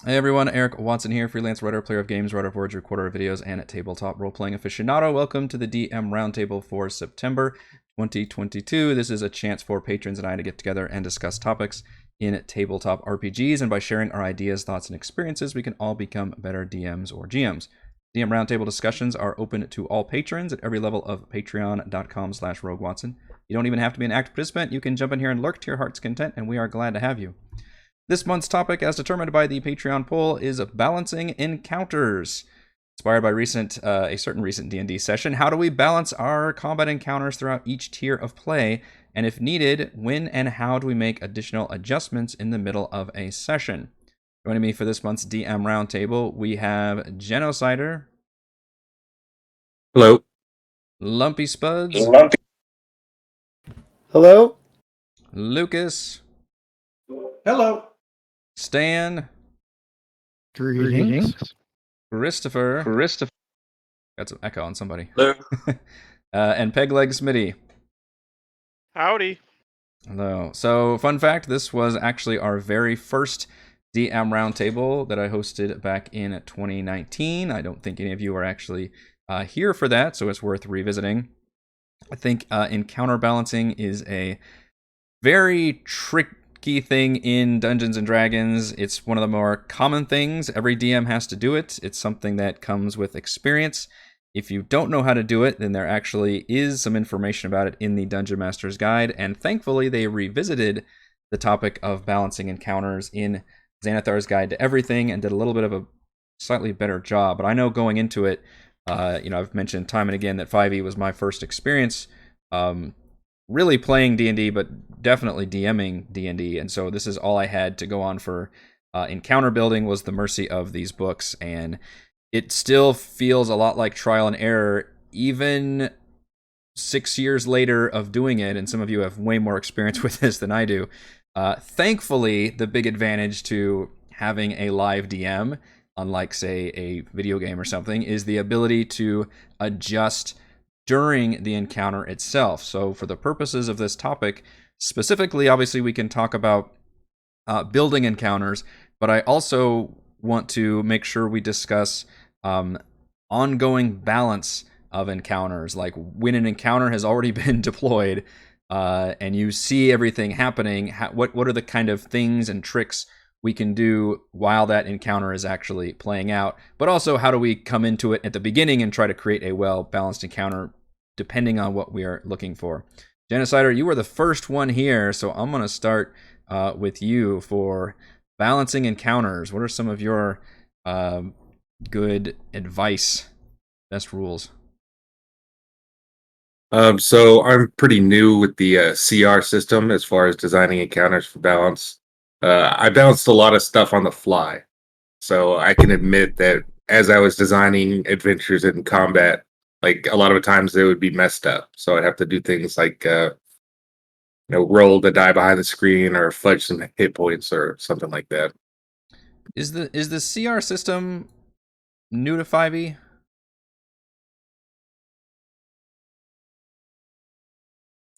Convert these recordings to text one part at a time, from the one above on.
Hey everyone, Eric Watson here, freelance writer, player of games, writer of words, recorder of videos, and a tabletop role-playing aficionado. Welcome to the DM Roundtable for September 2022. This is a chance for patrons and I to get together and discuss topics in tabletop RPGs, and by sharing our ideas, thoughts, and experiences, we can all become better DMs or GMs. DM Roundtable discussions are open to all patrons at every level of patreon.com/roguewatson. You don't even have to be an active participant. You can jump in here and lurk to your heart's content, and we are glad to have you. This month's topic, as determined by the Patreon poll, is balancing encounters. Inspired by a certain recent D&D session, how do we balance our combat encounters throughout each tier of play? And if needed, when and how do we make additional adjustments in the middle of a session? Joining me for this month's DM Roundtable, we have Genocider. Hello. Lumpy Spuds. Hello. Lucas. Hello. Stan. Greetings. Christopher. Got some echo on somebody. Hello. And Pegleg Smitty. Howdy. Hello. So, fun fact, this was actually our very first DM Roundtable that I hosted back in 2019. I don't think any of you are actually here for that, so it's worth revisiting. I think encounter balancing is a very tricky thing in Dungeons and Dragons. It's one of the more common things. Every DM has to do it. It's something that comes with experience. If you don't know how to do it, then there actually is some information about it in the Dungeon Master's Guide, and thankfully they revisited the topic of balancing encounters in Xanathar's Guide to Everything and did a little bit of a slightly better job. But I know going into it, I've mentioned time and again that 5e was my first experience really playing D&D, but definitely DMing D&D, and so this is all I had to go on for encounter building was the mercy of these books, and it still feels a lot like trial and error, even 6 years later of doing it, and some of you have way more experience with this than I do. Thankfully, the big advantage to having a live DM, unlike, say, a video game or something, is the ability to adjust during the encounter itself. So for the purposes of this topic, specifically, obviously, we can talk about building encounters, but I also want to make sure we discuss ongoing balance of encounters, like when an encounter has already been deployed and you see everything happening, what are the kind of things and tricks we can do while that encounter is actually playing out, but also how do we come into it at the beginning and try to create a well-balanced encounter depending on what we are looking for. Genocider, you were the first one here, so I'm going to start with you for balancing encounters. What are some of your good advice, best rules? So I'm pretty new with the CR system as far as designing encounters for balance. I balanced a lot of stuff on the fly, so I can admit that as I was designing adventures in combat, like a lot of times they would be messed up. So I'd have to do things like roll the die behind the screen or fudge some hit points or something like that. Is the CR system new to 5e?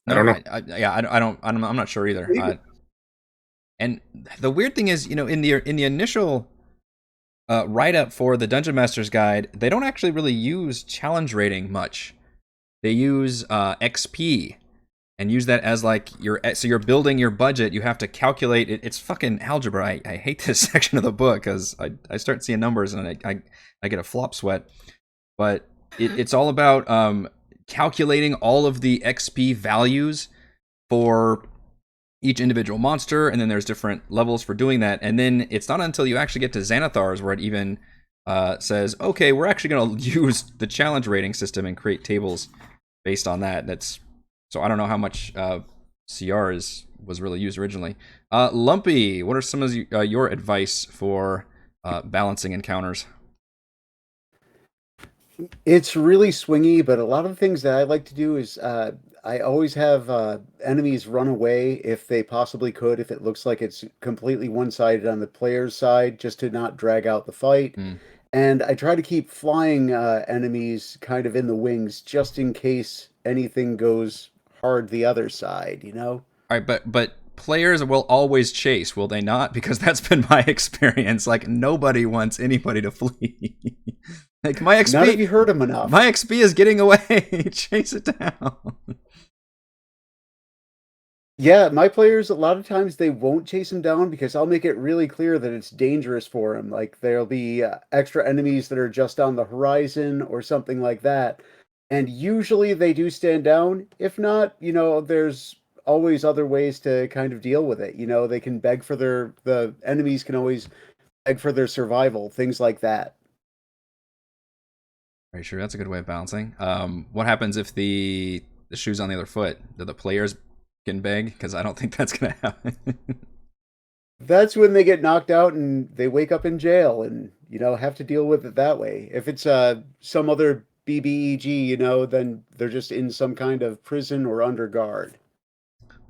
I don't know. I'm not sure either. And the weird thing is, in the initial write-up for the Dungeon Master's Guide, they don't actually really use challenge rating much. They use XP and use that as like so you're building your budget. You have to calculate it. It's fucking algebra. I hate this section of the book because I start seeing numbers and I get a flop sweat. But it's all about calculating all of the XP values for each individual monster, and then there's different levels for doing that. And then it's not until you actually get to Xanathar's where it even says, okay, we're actually going to use the challenge rating system and create tables based on that. So I don't know how much CR was really used originally. Lumpy, what are some of your advice for balancing encounters? It's really swingy, but a lot of the things that I like to do is I always have enemies run away if they possibly could, if it looks like it's completely one-sided on the player's side, just to not drag out the fight. And I try to keep flying enemies kind of in the wings, just in case anything goes hard the other side, All right, but players will always chase, will they not? Because that's been my experience. Like, nobody wants anybody to flee. Like, my XP, not if you hurt them enough. my XP is getting away. Chase it down. Yeah, my players, a lot of times they won't chase him down because I'll make it really clear that it's dangerous for him. Like there'll be extra enemies that are just on the horizon or something like that. And usually they do stand down. If not, there's always other ways to kind of deal with it. They can beg for the enemies can always beg for their survival, things like that. Very sure, that's a good way of balancing. What happens if the shoe's on the other foot? Do the players can beg? Because I don't think that's going to happen. That's when they get knocked out and they wake up in jail and, have to deal with it that way. If it's some other BBEG, then they're just in some kind of prison or under guard.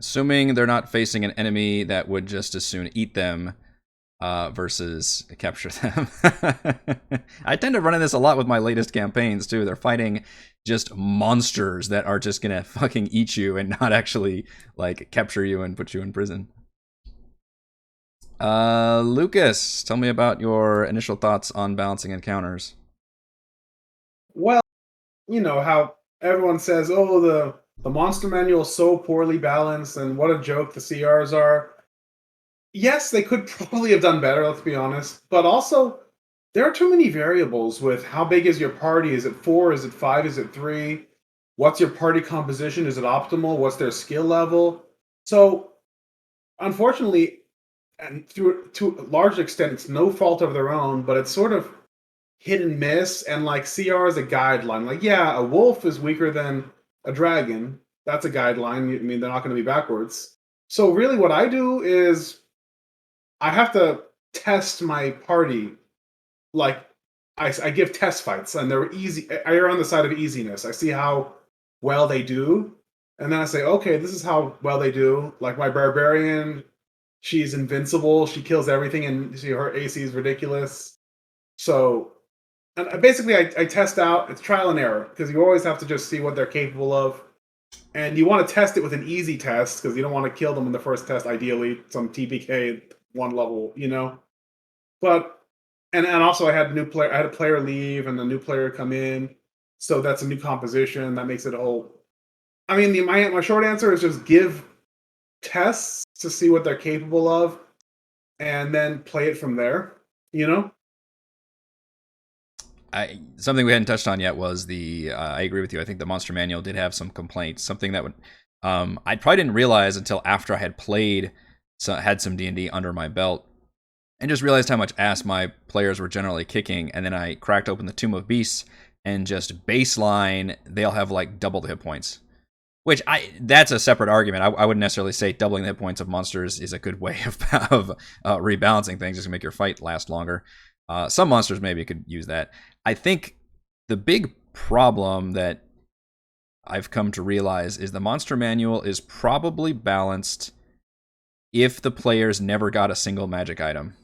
Assuming they're not facing an enemy that would just as soon eat them versus capture them. I tend to run in this a lot with my latest campaigns, too. They're fighting just monsters that are just going to fucking eat you and not actually, like, capture you and put you in prison. Lucas, tell me about your initial thoughts on balancing encounters. Well, you know how everyone says, "Oh, the monster manual is so poorly balanced, and what a joke the CRs are." Yes, they could probably have done better. Let's be honest, but also there are too many variables with how big is your party? Is it 4? Is it 5? Is it 3? What's your party composition? Is it optimal? What's their skill level? So, unfortunately, and to a large extent, it's no fault of their own, but it's sort of hit and miss. And like CR is a guideline. Like, yeah, a wolf is weaker than a dragon. That's a guideline. I mean, they're not going to be backwards. So really, what I do is I have to test my party. Like, I give test fights, and they're easy. I err on the side of easiness. I see how well they do, and then I say, okay, this is how well they do. Like my barbarian, she's invincible. She kills everything, and her AC is ridiculous. So, and basically, I test out. It's trial and error because you always have to just see what they're capable of, and you want to test it with an easy test because you don't want to kill them in the first test. Ideally, some TPK 1 level. But and also I had a player leave and a new player come in, so that's a new composition that makes it a whole. I mean, my short answer is just give tests to see what they're capable of, and then play it from there. Something we hadn't touched on yet was I agree with you. I think the monster manual did have some complaints. Something that would I probably didn't realize until after I had had some D&D under my belt, and just realized how much ass my players were generally kicking. And then I cracked open the Tomb of Beasts, and just baseline, they'll have like double the hit points. Which that's a separate argument. I wouldn't necessarily say doubling the hit points of monsters is a good way of rebalancing things, just to make your fight last longer. Some monsters maybe could use that. I think the big problem that I've come to realize is the monster manual is probably balanced if the players never got a single magic item.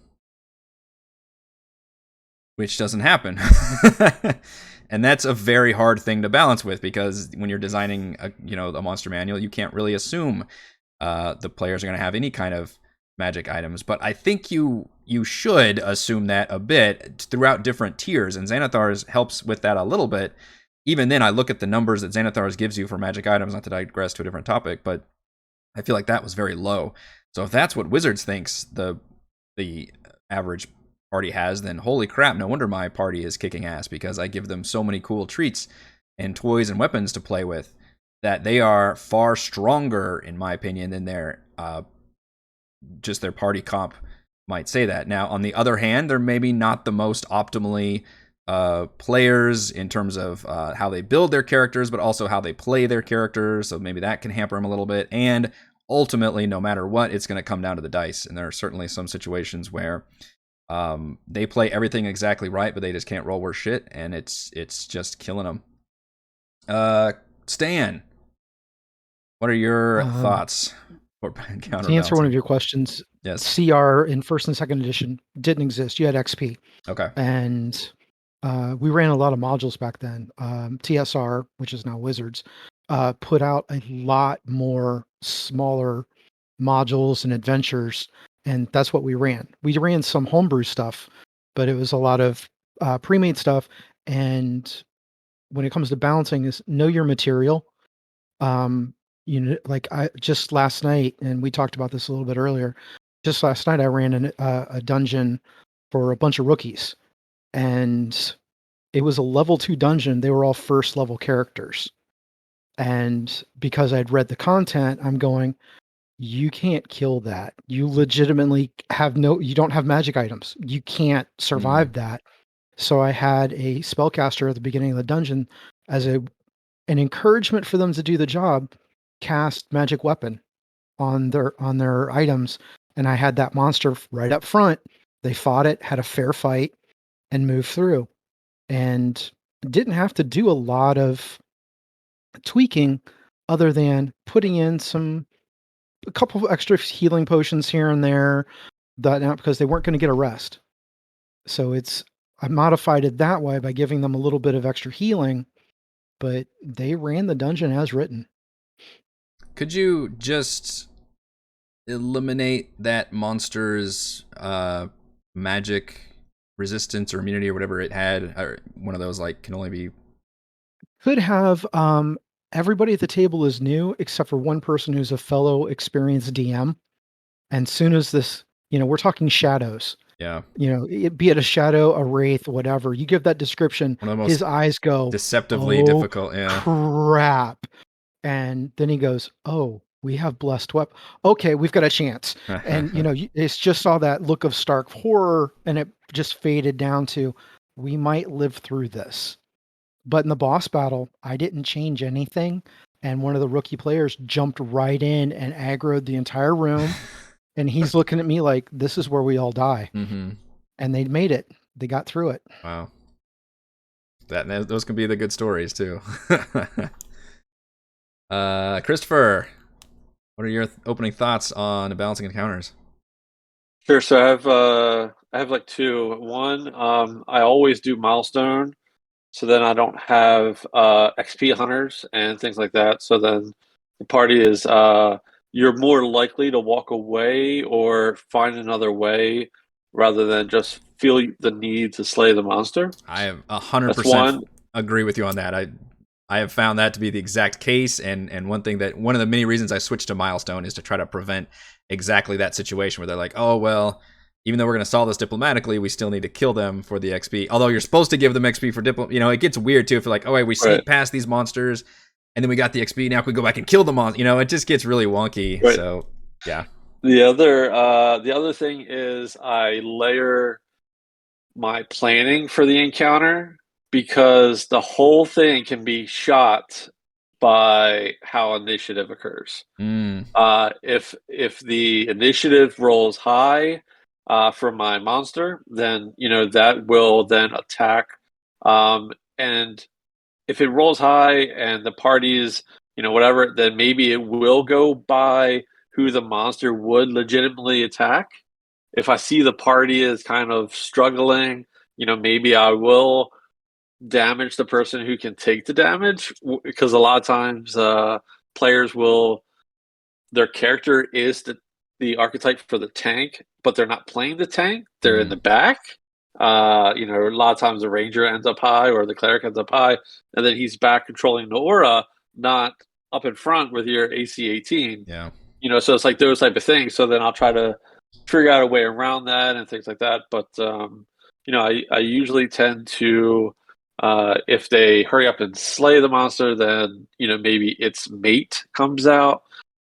Which doesn't happen. And that's a very hard thing to balance with, because when you're designing a monster manual, you can't really assume the players are going to have any kind of magic items. But I think you should assume that a bit throughout different tiers, and Xanathar's helps with that a little bit. Even then, I look at the numbers that Xanathar's gives you for magic items, not to digress to a different topic, but I feel like that was very low. So if that's what Wizards thinks the average party has, then holy crap, no wonder my party is kicking ass, because I give them so many cool treats and toys and weapons to play with that they are far stronger, in my opinion, than their party comp might say that. Now, on the other hand, they're maybe not the most optimally players in terms of how they build their characters, but also how they play their characters, so maybe that can hamper them a little bit. And ultimately, no matter what, it's going to come down to the dice, and there are certainly some situations where they play everything exactly right, but they just can't roll worth shit, and it's just killing them. Stan, what are your thoughts for To answer one of your questions, yes, CR in first and second edition didn't exist. You had XP. Okay. And we ran a lot of modules back then. TSR, which is now Wizards, put out a lot more smaller modules and adventures, and that's what we ran. We ran some homebrew stuff, but it was a lot of pre-made stuff. And when it comes to balancing, is know your material. Like I just last night, and we talked about this a little bit earlier. Just last night, I ran a dungeon for a bunch of rookies, and it was a level 2 dungeon. They were all first level characters. And because I'd read the content, I'm going, you can't kill that. You legitimately you don't have magic items. You can't survive that. So I had a spellcaster at the beginning of the dungeon as an encouragement for them to do the job, cast magic weapon on their items. And I had that monster right up front. They fought it, had a fair fight, and moved through. And didn't have to do a lot of tweaking other than putting in a couple of extra healing potions here and there, because they weren't going to get a rest. So I modified it that way by giving them a little bit of extra healing, but they ran the dungeon as written. Could you just eliminate that monster's magic resistance or immunity or whatever it had? Or one of those like can only be. Could have. Everybody at the table is new except for one person who's a fellow experienced DM. And soon as this, we're talking shadows. Yeah. Be it a shadow, a wraith, whatever. You give that description, One of the most his eyes go deceptively difficult. Yeah. Crap. And then he goes, oh, we have blessed weapon. Okay, we've got a chance. And it's just saw that look of stark horror, and it just faded down to, we might live through this. But in the boss battle, I didn't change anything. And one of the rookie players jumped right in and aggroed the entire room. And he's looking at me like, this is where we all die. Mm-hmm. And they made it. They got through it. Wow. Those can be the good stories too. Christopher, what are your opening thoughts on balancing encounters? Sure. So I have like two. One, I always do milestone, so then I don't have XP hunters and things like that. So then the party is you're more likely to walk away or find another way rather than just feel the need to slay the monster. I have 100% agree with you on that. I have found that to be the exact case, and one of the many reasons I switched to milestone is to try to prevent exactly that situation where they're like, oh well, even though we're going to solve this diplomatically, we still need to kill them for the XP. Although you're supposed to give them XP for it gets weird too if you're like, oh wait, we sneak past these monsters and then we got the XP, now we go back and kill the monster. It just gets really wonky. Right. So yeah. The other thing is I layer my planning for the encounter, because the whole thing can be shot by how initiative occurs. If the initiative rolls high for my monster, then that will then attack. And if it rolls high and the party's whatever, then maybe it will go by who the monster would legitimately attack. If I see the party is kind of struggling, maybe I will damage the person who can take the damage, because a lot of times players their character is the archetype for the tank, but they're not playing the tank, they're in the back. A lot of times the ranger ends up high or the cleric ends up high, and then he's back controlling the aura, not up in front with your AC 18. Yeah. So it's like those type of things. So then I'll try to figure out a way around that and things like that. But I usually tend to if they hurry up and slay the monster, then maybe its mate comes out.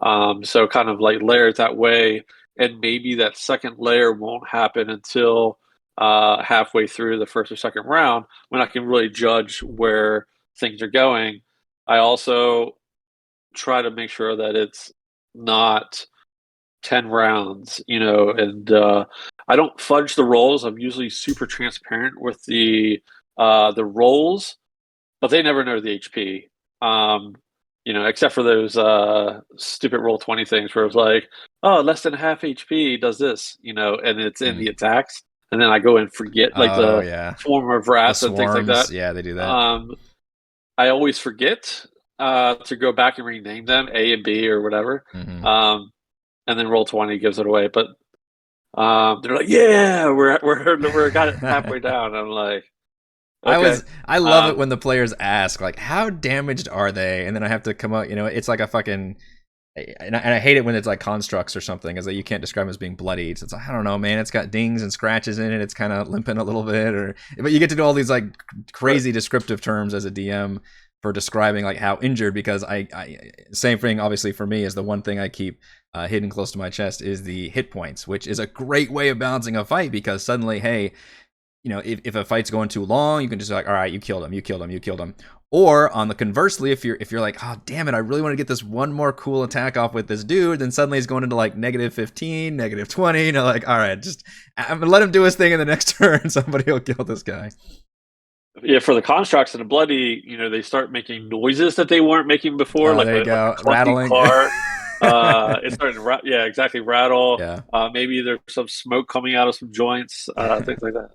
So kind of like layer it that way, and maybe that second layer won't happen until halfway through the first or second round, when I can really judge where things are going. I also try to make sure that it's not 10 rounds, and I don't fudge the rolls. I'm usually super transparent with the rolls, but they never know the HP. Except for those stupid roll 20 things where it's like, oh, less than half HP does this, and it's in the attacks, and then I go and forget form of wrath and things like that. Yeah, they do that. I always forget to go back and rename them A and B or whatever. and then roll 20 gives it away. But they're like, yeah, we're got it halfway down. I'm like, okay. I love it when the players ask like, how damaged are they? And then I have to come out, it's like a fucking, and I hate it when it's like constructs or something, because like you can't describe them as being bloodied. So it's like, I don't know, man. It's got dings and scratches in it. It's kind of limping a little bit, but you get to do all these like crazy descriptive terms as a DM for describing like how injured. Because I same thing obviously for me is the one thing I keep hidden close to my chest is the hit points, which is a great way of balancing a fight, because suddenly, hey, if a fight's going too long, you can just be like, all right, you killed him. Or on the conversely, if you're like, oh damn it, I really want to get this one more cool attack off with this dude, then suddenly he's going into like -15, -20. Like, all right, I'm gonna let him do his thing in the next turn. Somebody will kill this guy. Yeah, for the constructs and the bloody, they start making noises that they weren't making before, like there you go. like a Rattling car. It's starting to exactly rattle. Yeah. Maybe there's some smoke coming out of some joints, things like that.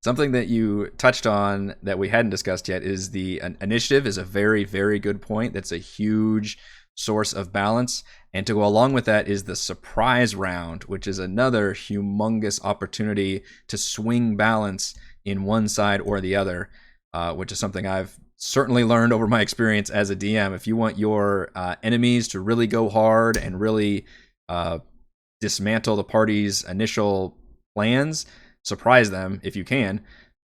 Something that you touched on that we hadn't discussed yet is the initiative is a very, very good point. That's a huge source of balance. And to go along with that is the surprise round, which is another humongous opportunity to swing balance in one side or the other, which is something I've certainly learned over my experience as a DM. If you want your enemies to really go hard and really dismantle the party's initial plans, surprise them if you can,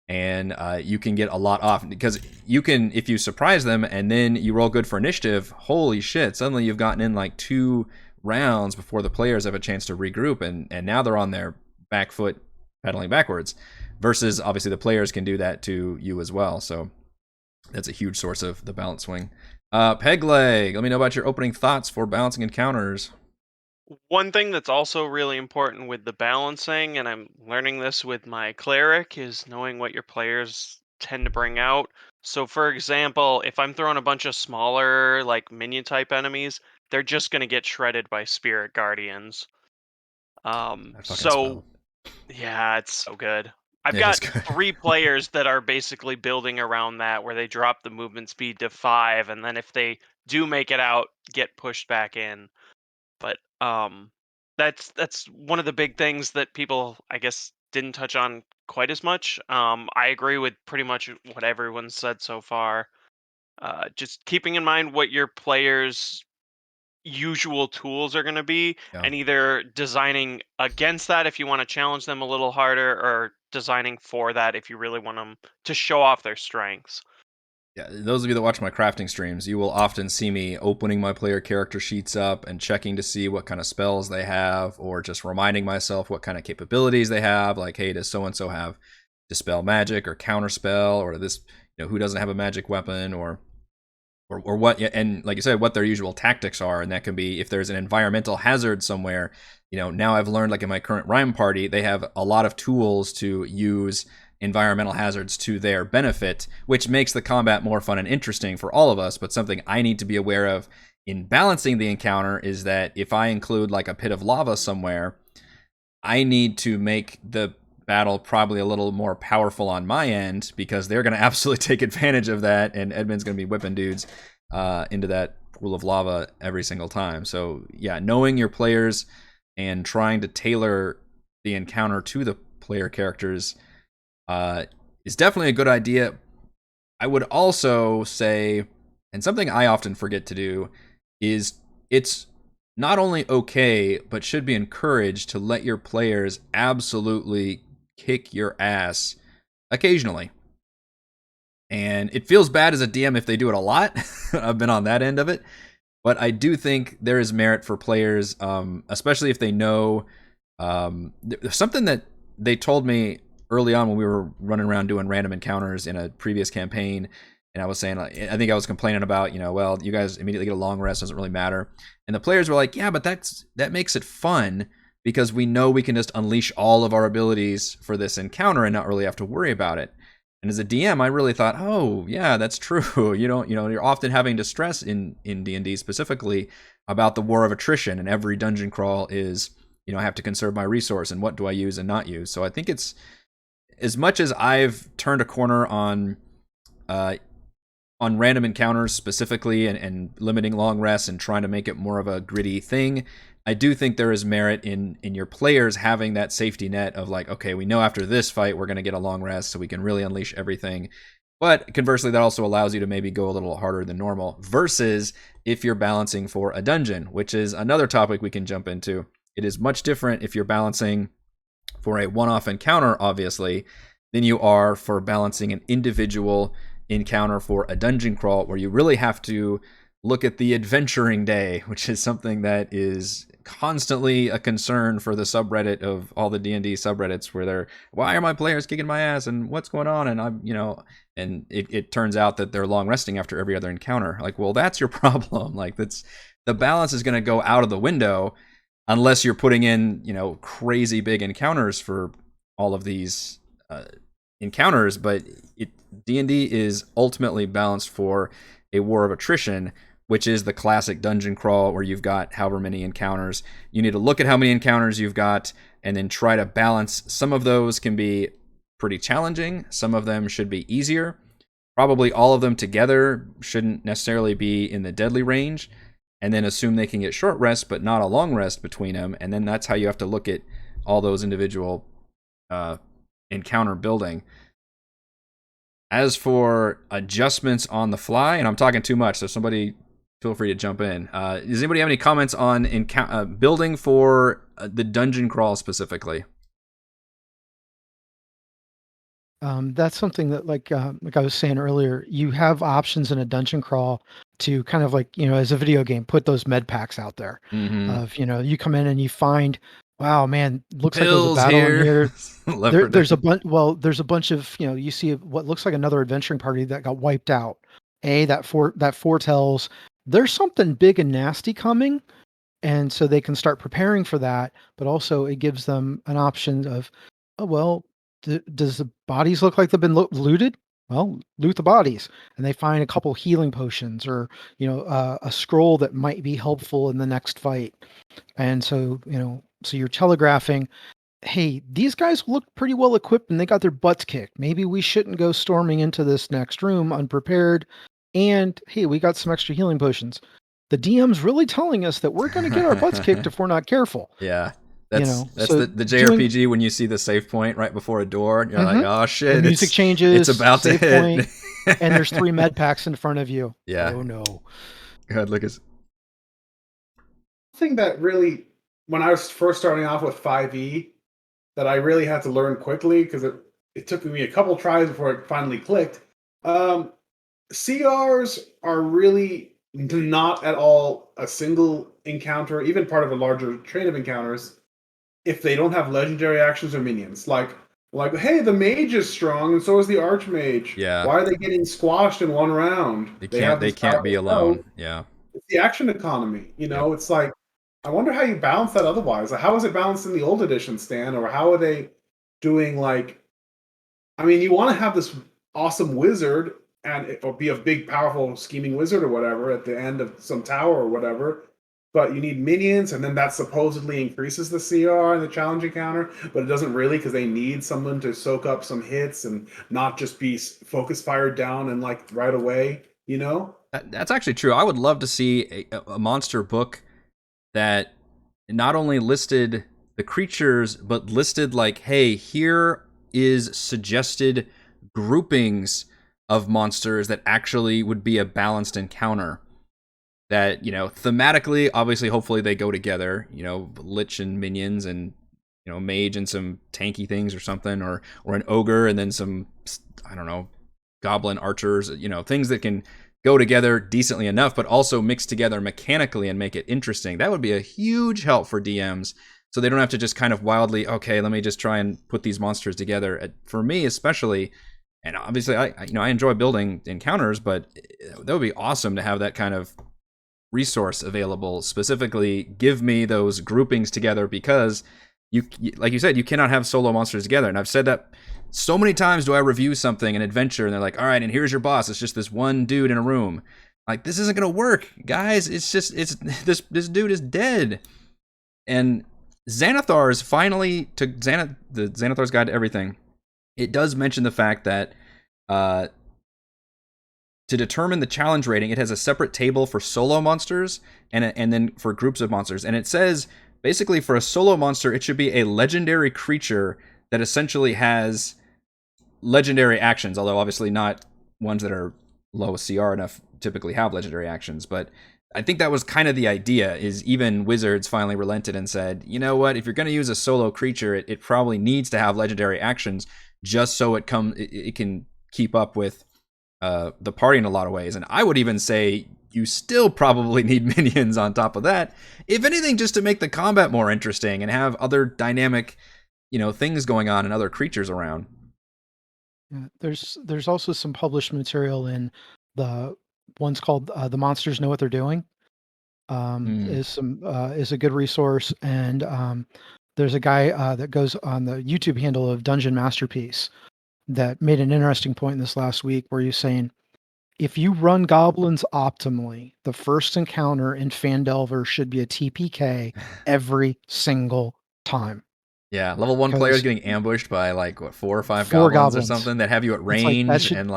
and you can get a lot off, because you can, if you surprise them and then you roll good for initiative, holy shit, suddenly you've gotten in like 2 rounds before the players have a chance to regroup, and now they're on their back foot pedaling backwards, versus obviously the players can do that to you as well. So that's a huge source of the balance swing. Pegleg, let me know about your opening thoughts for balancing encounters. One thing that's also really important with the balancing, and I'm learning this with my cleric, is knowing what your players tend to bring out. So, for example, if I'm throwing a bunch of smaller, like minion type enemies, they're just going to get shredded by spirit guardians. That fucking spell. Yeah, it's so good. I've It is got good. 3 players that are basically building around that, where they drop the movement speed to 5, and then if they do make it out, get pushed back in. But that's one of the big things that people, I guess, didn't touch on quite as much. I agree with pretty much what everyone said so far. Just keeping in mind what your players' usual tools are going to be, Yeah. and either designing against that if you want to challenge them a little harder, or designing for that if you really want them to show off their strengths. Yeah, those of you that watch my crafting streams, you will often see me opening my player character sheets up and checking to see what kind of spells they have, or just reminding myself what kind of capabilities they have. Like, hey, does so-and-so have dispel magic or counterspell, or this, who doesn't have a magic weapon, or what, and like you said, what their usual tactics are. And that can be, if there's an environmental hazard somewhere, now I've learned, like in my current Rhyme party, they have a lot of tools to use environmental hazards to their benefit, which makes the combat more fun and interesting for all of us. But something I need to be aware of in balancing the encounter is that if I include like a pit of lava somewhere, I need to make the battle probably a little more powerful on my end, because they're going to absolutely take advantage of that, and Edmund's going to be whipping dudes into that pool of lava every single time. So yeah, knowing your players and trying to tailor the encounter to the player characters is definitely a good idea. I would also say, and something I often forget to do, is it's not only okay, but should be encouraged to let your players absolutely kick your ass occasionally. And it feels bad as a DM if they do it a lot. I've been on that end of it. But I do think there is merit for players, especially if they know something that they told me early on when we were running around doing random encounters in a previous campaign. And I was saying, I think I was complaining about, well, you guys immediately get a long rest, doesn't really matter. And the players were like, yeah, but that makes it fun, because we know we can just unleash all of our abilities for this encounter and not really have to worry about it. And as a DM, I really thought, oh yeah, that's true. You're often having to stress in D&D specifically about the war of attrition, and every dungeon crawl is, I have to conserve my resource, and what do I use and not use. So I think it's, as much as I've turned a corner on random encounters specifically, and limiting long rests and trying to make it more of a gritty thing, I do think there is merit in your players having that safety net of like, okay, we know after this fight we're going to get a long rest so we can really unleash everything. But conversely, that also allows you to maybe go a little harder than normal, versus if you're balancing for a dungeon, which is another topic we can jump into. It is much different if you're balancing for a one-off encounter, obviously, than you are for balancing an individual encounter for a dungeon crawl, where you really have to look at the adventuring day, which is something that is constantly a concern for the subreddit of all the D&D subreddits, where they're, why are my players kicking my ass and what's going on? And I'm, and it turns out that they're long resting after every other encounter. Like, well, that's your problem. Like, that's, the balance is going to go out of the window unless you're putting in, crazy big encounters for all of these encounters. But D&D is ultimately balanced for a war of attrition, which is the classic dungeon crawl where you've got however many encounters. You need to look at how many encounters you've got and then try to balance. Some of those can be pretty challenging. Some of them should be easier. Probably all of them together shouldn't necessarily be in the deadly range. And then assume they can get short rest, but not a long rest between them. And then that's how you have to look at all those individual encounter building. As for adjustments on the fly, and I'm talking too much, so somebody feel free to jump in. Does anybody have any comments on building for the dungeon crawl specifically? That's something that, like I was saying earlier, you have options in a dungeon crawl to kind of like, as a video game, put those med packs out there. Mm-hmm. Of, you come in and you find, wow, man, looks Pills like there's a battle in here. There's a bunch. Well, there's a bunch of, you see what looks like another adventuring party that got wiped out. That foretells there's something big and nasty coming, and so they can start preparing for that. But also, it gives them an option of, oh well, does the bodies look like they've been looted? Well, loot the bodies, and they find a couple healing potions, or a scroll that might be helpful in the next fight. And so so you're telegraphing, hey, these guys look pretty well equipped and they got their butts kicked. Maybe we shouldn't go storming into this next room unprepared. And hey, we got some extra healing potions. The DM's really telling us that we're going to get our butts kicked if we're not careful. Yeah. That's so the JRPG when you see the save point right before a door and you're like, oh shit, the music changes, it's about to hit. Point, and there's 3 med packs in front of you. Yeah. Oh no. Go ahead, Lucas. Thing that really, when I was first starting off with 5e, that I really had to learn quickly, because it took me a couple tries before it finally clicked. CRs are really not at all a single encounter, even part of a larger train of encounters, if they don't have legendary actions or minions. Like, hey, the mage is strong, and so is the archmage. Yeah. Why are they getting squashed in one round? They can't be alone. Yeah. It's the action economy. It's like, I wonder how you balance that otherwise. Like, how is it balanced in the old edition, Stan? Or how are they doing, like, I mean, you want to have this awesome wizard or be a big, powerful, scheming wizard or whatever at the end of some tower or whatever, but you need minions, and then that supposedly increases the CR and the challenge encounter, but it doesn't really, because they need someone to soak up some hits and not just be focus fired down and like right away, That's actually true. I would love to see a monster book that not only listed the creatures, but listed like, hey, here is suggested groupings of monsters that actually would be a balanced encounter. That, thematically, obviously, hopefully they go together, lich and minions and, mage and some tanky things or something, or an ogre and then some, I don't know, goblin archers, things that can go together decently enough, but also mix together mechanically and make it interesting. That would be a huge help for DMs, so they don't have to just kind of wildly, okay, let me just try and put these monsters together. For me, especially, and obviously, I enjoy building encounters, but that would be awesome to have that kind of resource available. Specifically, give me those groupings together, because you, like you said, you cannot have solo monsters together. And I've said that so many times. Do I review something, an adventure, and they're like, all right, and here's your boss. It's just this one dude in a room. Like, this isn't gonna work, guys. It's this dude is dead. And Xanathar's finally, the Xanathar's Guide to Everything, it does mention the fact that to determine the challenge rating, it has a separate table for solo monsters and then for groups of monsters. And it says basically for a solo monster, it should be a legendary creature that essentially has legendary actions, although obviously not ones that are low CR enough typically have legendary actions. But I think that was kind of the idea, is even Wizards finally relented and said, you know what, if you're going to use a solo creature, it probably needs to have legendary actions just so it can keep up with the party in a lot of ways. And I would even say you still probably need minions on top of that, if anything, just to make the combat more interesting and have other dynamic, things going on and other creatures around. Yeah, there's also some published material in the one's called "The Monsters Know What They're Doing." Is a good resource, and there's a guy that goes on the YouTube handle of Dungeon Masterpiece that made an interesting point in this last week, where he's saying, if you run goblins optimally, the first encounter in Phandelver should be a TPK every single time. Yeah, level 1 players getting ambushed by 4 or 5 4 goblins or something that have you at range, and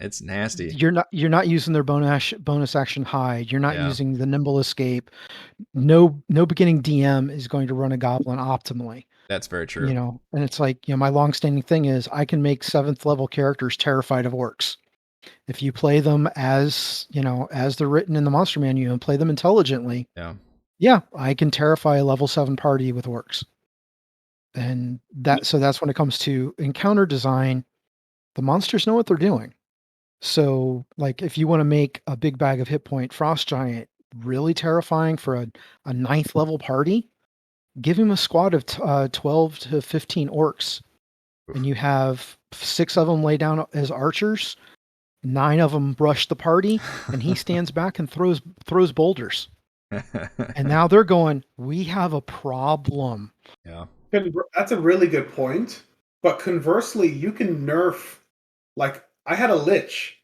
it's nasty. You're not using their bonus action hide. You're not using the nimble escape. No beginning DM is going to run a goblin optimally. That's very true. And it's my long-standing thing is I can make 7th level characters terrified of orcs. If you play them as they're written in the monster manual and play them intelligently, I can terrify a level 7 party with orcs. And that's when it comes to encounter design, the monsters know what they're doing. So if you want to make a big bag of hit point frost giant really terrifying for a 9th level party, give him a squad of 12 to 15 orcs. And you have 6 of them lay down as archers, 9 of them rush the party, and he stands back and throws boulders. And now they're going, we have a problem. Yeah. That's a really good point. But conversely, you can nerf. I had a Lich,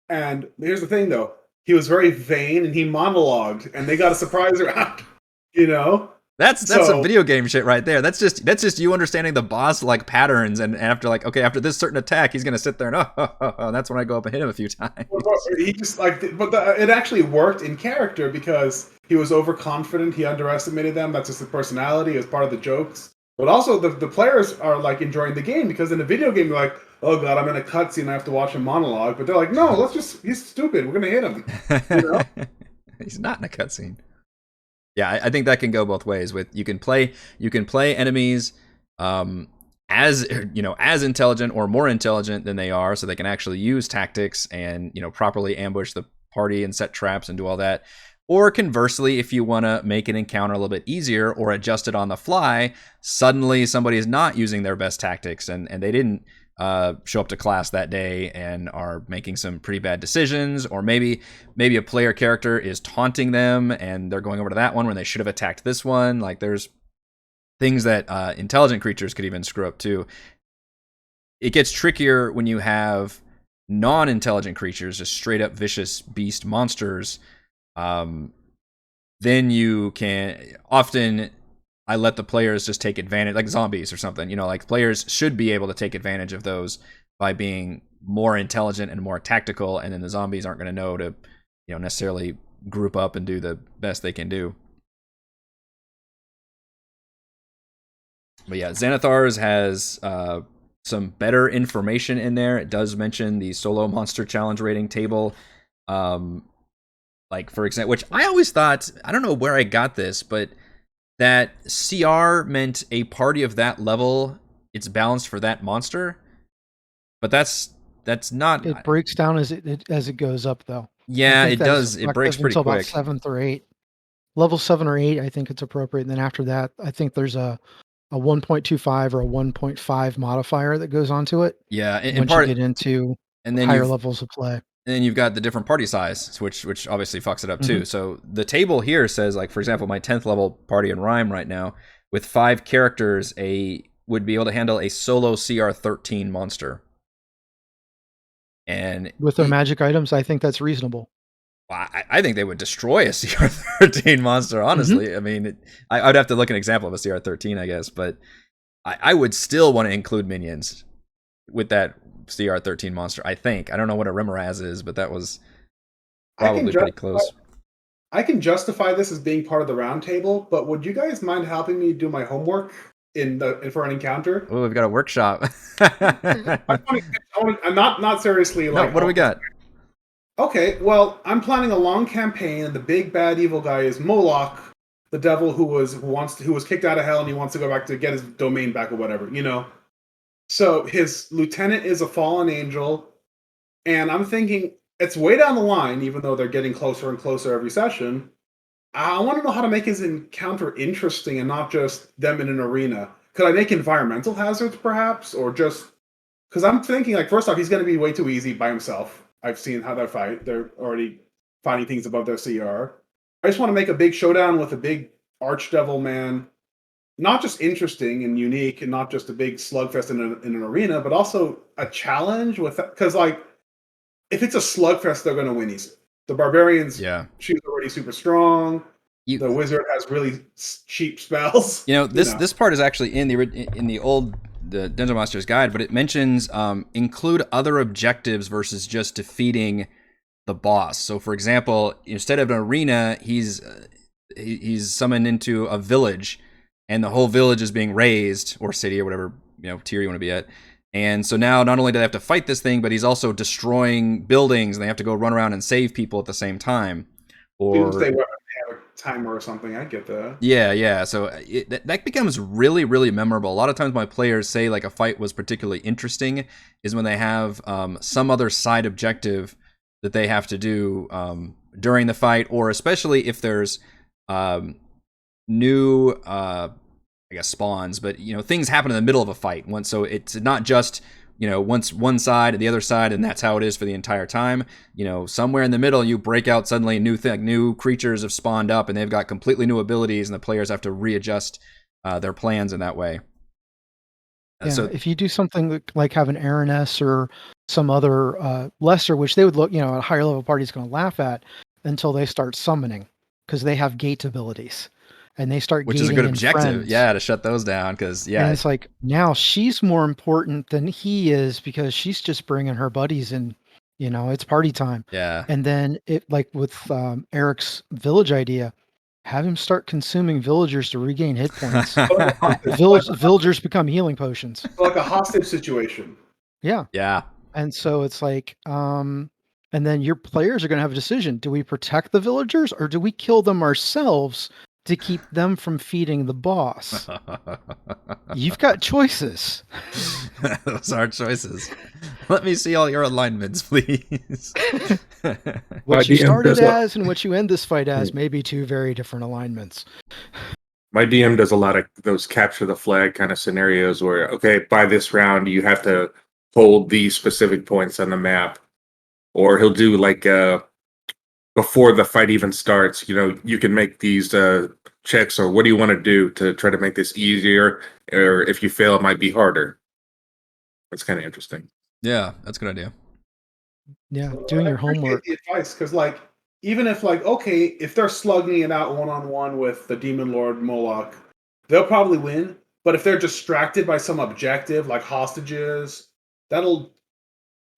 and here's the thing, though. He was very vain, and he monologued, and they got a surprise round. That's some video game shit right there. That's just you understanding the boss patterns, and after this certain attack, he's gonna sit there and that's when I go up and hit him a few times. He just it actually worked in character because he was overconfident. He underestimated them. That's just the personality as part of the jokes. But also the players are enjoying the game, because in a video game you're like, oh god, I'm in a cutscene, I have to watch him monologue. But they're like, no, he's stupid. We're gonna hit him. He's not in a cutscene. Yeah, I think that can go both ways. With you can play enemies as intelligent or more intelligent than they are, so they can actually use tactics and properly ambush the party and set traps and do all that. Or conversely, if you want to make an encounter a little bit easier or adjust it on the fly, suddenly somebody is not using their best tactics and they didn't show up to class that day and are making some pretty bad decisions, or maybe a player character is taunting them and they're going over to that one when they should have attacked this one. There's things that intelligent creatures could even screw up too. It gets trickier when you have non-intelligent creatures, just straight up vicious beast monsters. Then you can often, I let the players just take advantage, like zombies or something, players should be able to take advantage of those by being more intelligent and more tactical. And then the zombies aren't going to know to, necessarily group up and do the best they can do. But yeah, Xanathar's has some better information in there. It does mention the solo monster challenge rating table. For example, which I always thought, I don't know where I got this, but that CR meant a party of that level, it's balanced for that monster. But that's not. It breaks down as it goes up, though. Yeah, it does. It breaks pretty quick. About 7th or 8. Level 7 or 8, I think it's appropriate. And then after that, I think there's a 1.25 or a 1.5 modifier that goes onto it. Yeah, once you get into higher levels of play. And then you've got the different party size, which obviously fucks it up too. So the table here says, for example, my 10th level party in Rhyme right now, with 5 characters, would be able to handle a solo CR 13 monster. And with their magic items, I think that's reasonable. I think they would destroy a CR 13 monster, honestly. I mean, I'd have to look at an example of a CR 13, I guess, but I would still want to include minions with that CR13 monster. I think. I don't know what a Remoraz is, but that was probably pretty close. I can justify this as being part of the roundtable, but would you guys mind helping me do my homework for an encounter? Oh, we've got a workshop. I'm not seriously like. No, what do we got? Okay, well, I'm planning a long campaign, and the big bad evil guy is Moloch, the devil who was kicked out of hell, and he wants to go back to get his domain back or whatever, you know. So his lieutenant is a fallen angel, and I'm thinking it's way down the line, even though they're getting closer and closer every session. I want to know how to make his encounter interesting and not just them in an arena. Could I make environmental hazards, perhaps, or just because I'm thinking like first off, he's going to be way too easy by himself. I've seen how they fight; they're already finding things above their CR. I just want to make a big showdown with a big archdevil man, not just interesting and unique, and not just a big slugfest in an arena, but also a challenge with because like if it's a slugfest, they're going to win easy. The barbarians, she's already super strong. The wizard has really cheap spells. This part is actually in the old Dungeon Master's Guide, but it mentions include other objectives versus just defeating the boss. So, for example, instead of an arena, he's summoned into a village, and the whole village is being razed, or city, or whatever tier you want to be at. And so now not only do they have to fight this thing, but he's also destroying buildings, and they have to go run around and save people at the same time. Or they have a timer or something. I get that. Yeah. So that becomes really, really memorable. A lot of times my players say like a fight was particularly interesting is when they have some other side objective that they have to do during the fight, or especially if there's new I guess spawns, but things happen in the middle of a fight. So it's not just once one side and the other side, and that's how it is for the entire time. Somewhere in the middle, you break out suddenly new creatures have spawned up, and they've got completely new abilities, and the players have to readjust their plans in that way. Yeah, so if you do something like have an Araness or some other lesser, which they would look, a higher level party is going to laugh at until they start summoning, because they have gate abilities. And they start which is a good objective, to shut those down, because and it's like now she's more important than he is because she's just bringing her buddies in. It's party time. Yeah, and then it like with Eric's village idea, have him start consuming villagers to regain hit points. Villagers become healing potions, like a hostage situation. Yeah, and so it's like, and then your players are going to have a decision: do we protect the villagers or do we kill them ourselves to keep them from feeding the boss? You've got choices. Those are choices. Let me see all your alignments, please. What you started as and what you end this fight as may be two very different alignments. My DM does a lot of those capture the flag kind of scenarios where, okay, by this round, you have to hold these specific points on the map. Or he'll do like before the fight even starts, you can make these checks, or what do you want to do to try to make this easier, or if you fail, it might be harder. That's kind of interesting. Yeah, that's a good idea. Yeah, doing your homework. The advice, because like even if like okay, if they're slugging it out one-on-one with the Demon Lord Moloch, they'll probably win. But if they're distracted by some objective like hostages, that'll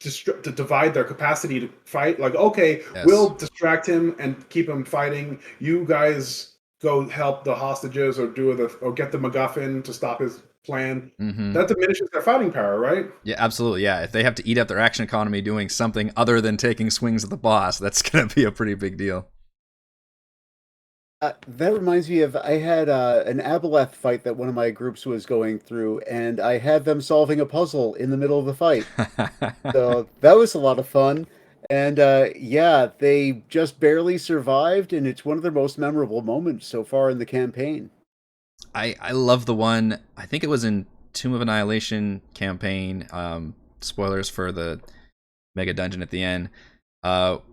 to divide their capacity to fight. Like, okay, we'll distract him and keep him fighting. You guys go help the hostages or get the MacGuffin to stop his plan. Mm-hmm. That diminishes their fighting power, right? Yeah, absolutely. Yeah, if they have to eat up their action economy doing something other than taking swings at the boss, that's going to be a pretty big deal. That reminds me of, I had an Aboleth fight that one of my groups was going through, and I had them solving a puzzle in the middle of the fight. So that was a lot of fun. And they just barely survived, and it's one of their most memorable moments so far in the campaign. I love the one, I think it was in Tomb of Annihilation campaign, spoilers for the mega dungeon at the end,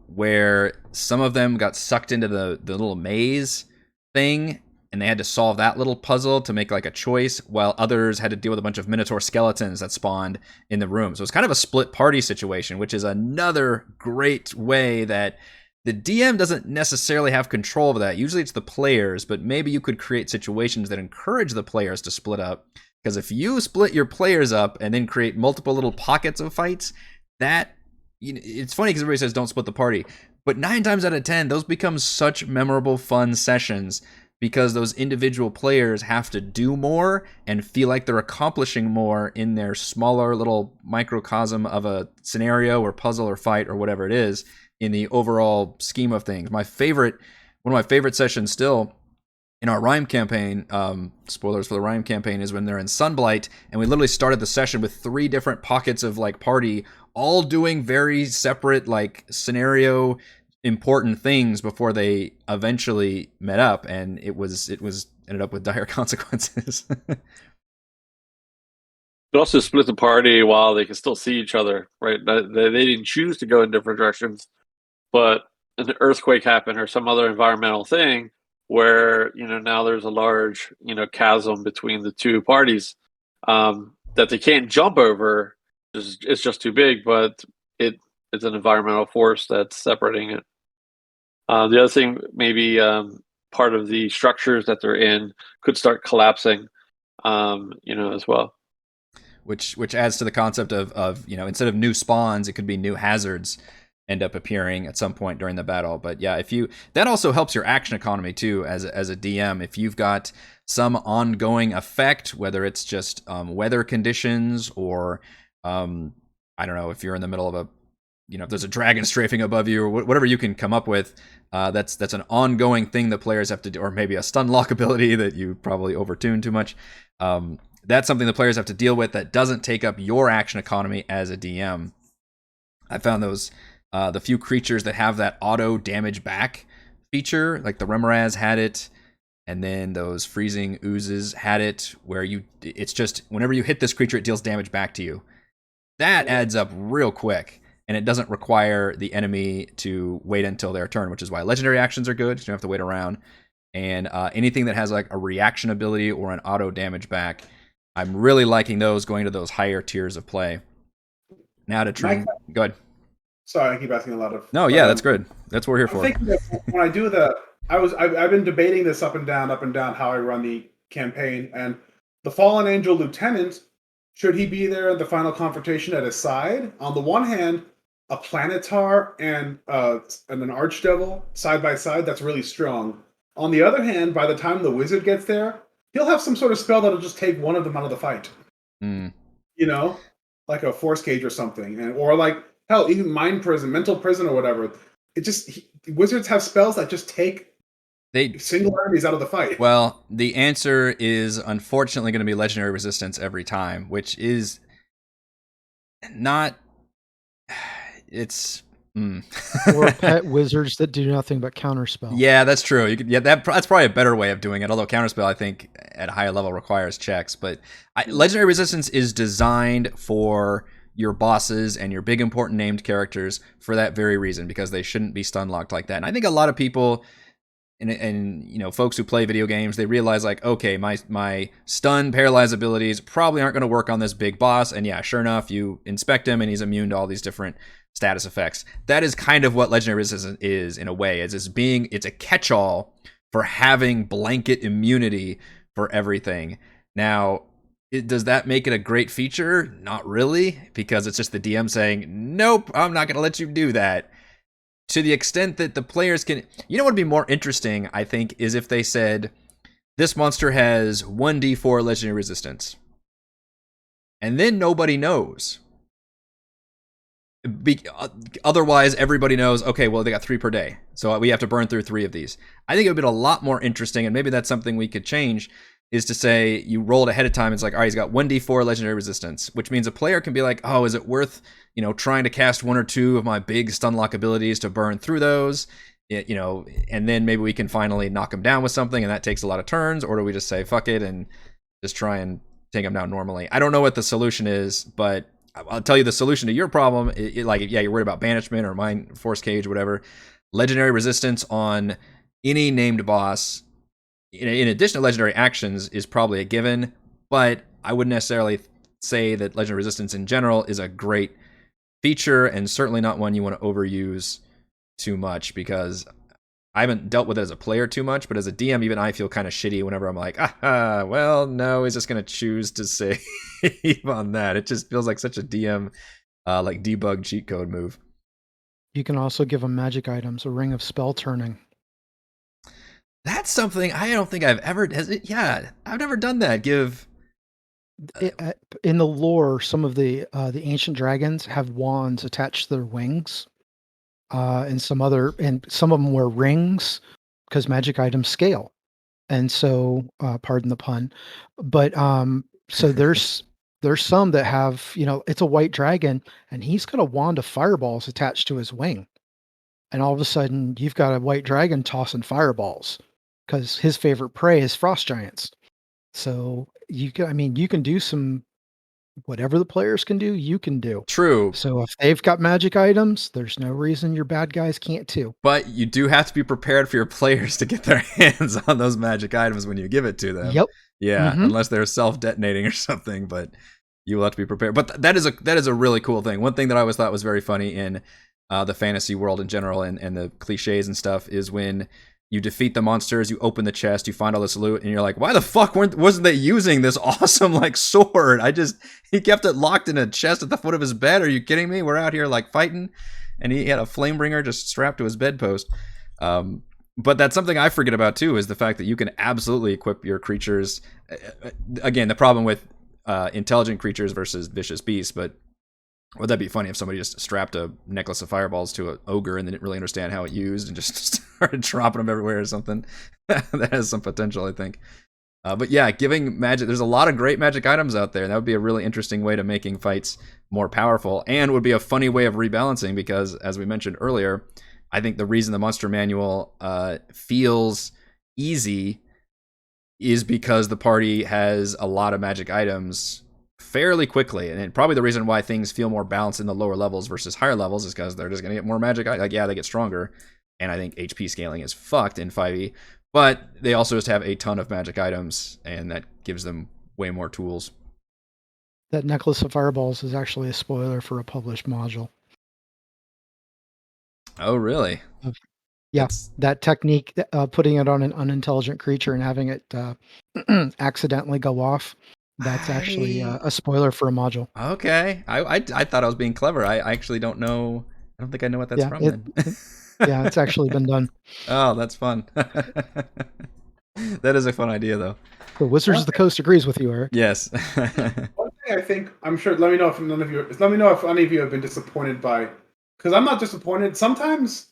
where some of them got sucked into the little maze thing, and they had to solve that little puzzle to make like a choice, while others had to deal with a bunch of Minotaur skeletons that spawned in the room. So it's kind of a split party situation, which is another great way that the DM doesn't necessarily have control of that. Usually it's the players, but maybe you could create situations that encourage the players to split up. Because if you split your players up and then create multiple little pockets of fights, that, it's funny because everybody says don't split the party, but 9 times out of 10, those become such memorable, fun sessions because those individual players have to do more and feel like they're accomplishing more in their smaller little microcosm of a scenario or puzzle or fight or whatever it is in the overall scheme of things. One of my favorite sessions still in our Rime campaign, spoilers for the Rime campaign, is when they're in Sunblight, and we literally started the session with 3 different pockets of like party, all doing very separate like scenario important things before they eventually met up, and it ended up with dire consequences. But also split the party while they can still see each other, right? They didn't choose to go in different directions, but an earthquake happened or some other environmental thing where, now there's a large, chasm between the 2 parties that they can't jump over. It's just too big, but it's an environmental force that's separating it. The other thing, maybe part of the structures that they're in could start collapsing, as well. Which adds to the concept of instead of new spawns, it could be new hazards end up appearing at some point during the battle. But yeah, that also helps your action economy too as a DM. If you've got some ongoing effect, whether it's just weather conditions or I don't know, if you're in the middle of a if there's a dragon strafing above you or whatever you can come up with, that's an ongoing thing that players have to do, or maybe a stun lock ability that you probably overtuned too much. That's something the players have to deal with that doesn't take up your action economy as a DM. I found those the few creatures that have that auto damage back feature, like the Remoraz had it, and then those freezing oozes had it, where it's just whenever you hit this creature, it deals damage back to you. That adds up real quick, and it doesn't require the enemy to wait until their turn, which is why legendary actions are good. You don't have to wait around. And anything that has like a reaction ability or an auto damage back, I'm really liking those going to those higher tiers of play. Now to train. Go ahead. Sorry, I keep asking a lot of. No, yeah, that's good. That's what we're here for. I'm thinking that when I do I've been debating this up and down, how I run the campaign, and the Fallen Angel Lieutenant, should he be there in the final confrontation at his side? On the one hand, a Planetar and an Archdevil side by side, that's really strong. On the other hand, by the time the wizard gets there, he'll have some sort of spell that'll just take one of them out of the fight. Like a force cage or something, or like hell, even mind prison, mental prison, or whatever. Wizards have spells that just take single enemies out of the fight. Well, the answer is unfortunately going to be legendary resistance every time, which is not. It's. Or pet wizards that do nothing but counterspell. Yeah, that's true. That's probably a better way of doing it. Although counterspell, I think, at a higher level requires checks. But legendary resistance is designed for your bosses and your big important named characters for that very reason, because they shouldn't be stun locked like that. And I think a lot of people and folks who play video games, they realize like, okay, my stun paralyze abilities probably aren't going to work on this big boss. And yeah, sure enough, you inspect him and he's immune to all these different status effects. That is kind of what legendary resistance is in a way. It's a catch-all for having blanket immunity for everything. Now, does that make it a great feature? Not really, because it's just the DM saying, nope, I'm not going to let you do that. To the extent that the players can... what would be more interesting, I think, is if they said, this monster has 1d4 legendary resistance. And then nobody knows. Otherwise, everybody knows, okay, well, they got 3 per day, so we have to burn through 3 of these. I think it would be a lot more interesting, and maybe that's something we could change, is to say you roll it ahead of time. It's like, all right, he's got 1d4 legendary resistance, which means a player can be like, oh, is it worth trying to cast 1 or 2 of my big stun lock abilities to burn through those, and then maybe we can finally knock him down with something, and that takes a lot of turns. Or do we just say fuck it and just try and take him down normally? I don't know what the solution is, but I'll tell you the solution to your problem. You're worried about banishment or mind force cage or whatever. Legendary resistance on any named boss, in addition to legendary actions, is probably a given, but I wouldn't necessarily say that legendary resistance in general is a great feature, and certainly not one you want to overuse too much, because I haven't dealt with it as a player too much, but as a DM, even I feel kind of shitty whenever I'm like, well, no, he's just going to choose to save on that. It just feels like such a DM, like debug cheat code move. You can also give them magic items, a ring of spell turning. That's something I don't think I've ever, yeah, I've never done that. Give... In the lore, some of the ancient dragons have wands attached to their wings. And some of them wear rings because magic items scale. And so, pardon the pun, but so there's some that have, it's a white dragon and he's got a wand of fireballs attached to his wing. And all of a sudden you've got a white dragon tossing fireballs because his favorite prey is frost giants. So you can do some, whatever the players can do, you can do. True. So if they've got magic items, there's no reason your bad guys can't too. But you do have to be prepared for your players to get their hands on those magic items when you give it to them. Yep. Yeah, Mhm. unless they're self-detonating or something, but you will have to be prepared. But that is a really cool thing. One thing that I always thought was very funny in the fantasy world in general and the cliches and stuff is when you defeat the monsters, you open the chest, you find all this loot, and you're like, why the fuck wasn't they using this awesome like sword? He kept it locked in a chest at the foot of his bed. Are you kidding me? We're out here like fighting, and he had a flamebringer just strapped to his bedpost. But that's something I forget about too, is the fact that you can absolutely equip your creatures. Again, the problem with intelligent creatures versus vicious beasts, but would that be funny if somebody just strapped a necklace of fireballs to an ogre and they didn't really understand how it used and just started dropping them everywhere or something? That has some potential, I think. But yeah, giving magic, there's a lot of great magic items out there, and that would be a really interesting way to making fights more powerful, and would be a funny way of rebalancing because, as we mentioned earlier, I think the reason the Monster Manual feels easy is because the party has a lot of magic items fairly quickly, and probably the reason why things feel more balanced in the lower levels versus higher levels is because they're just going to get more magic. Like, yeah, they get stronger, and I think HP scaling is fucked in 5e, but they also just have a ton of magic items, and that gives them way more tools. That necklace of fireballs is actually a spoiler for a published module. Oh, really? Yeah, that technique, putting it on an unintelligent creature and having it accidentally go off, that's actually a spoiler for a module. Okay. I thought I was being clever. I actually don't know. I don't think I know what that's from then. Yeah, it's actually been done. Oh, that's fun. That is a fun idea, though. The Wizards of the Coast agrees with you, Eric. Yes. One thing I think, I'm sure, let me know if any of you have been disappointed by, because I'm not disappointed. Sometimes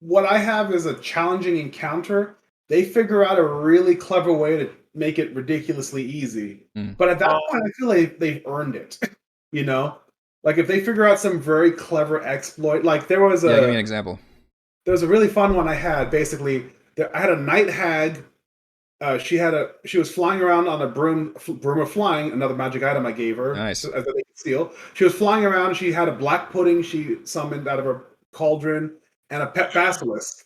what I have is a challenging encounter. They figure out a really clever way to make it ridiculously easy. But at that point, I feel like they've earned it. You know? Like if they figure out some very clever exploit, like there was give me an example. There was a really fun one I had. Basically, I had a night hag. She was flying around on a broom of flying, another magic item I gave her. Nice. As they could steal. She was flying around. She had a black pudding she summoned out of her cauldron and a pet basilisk.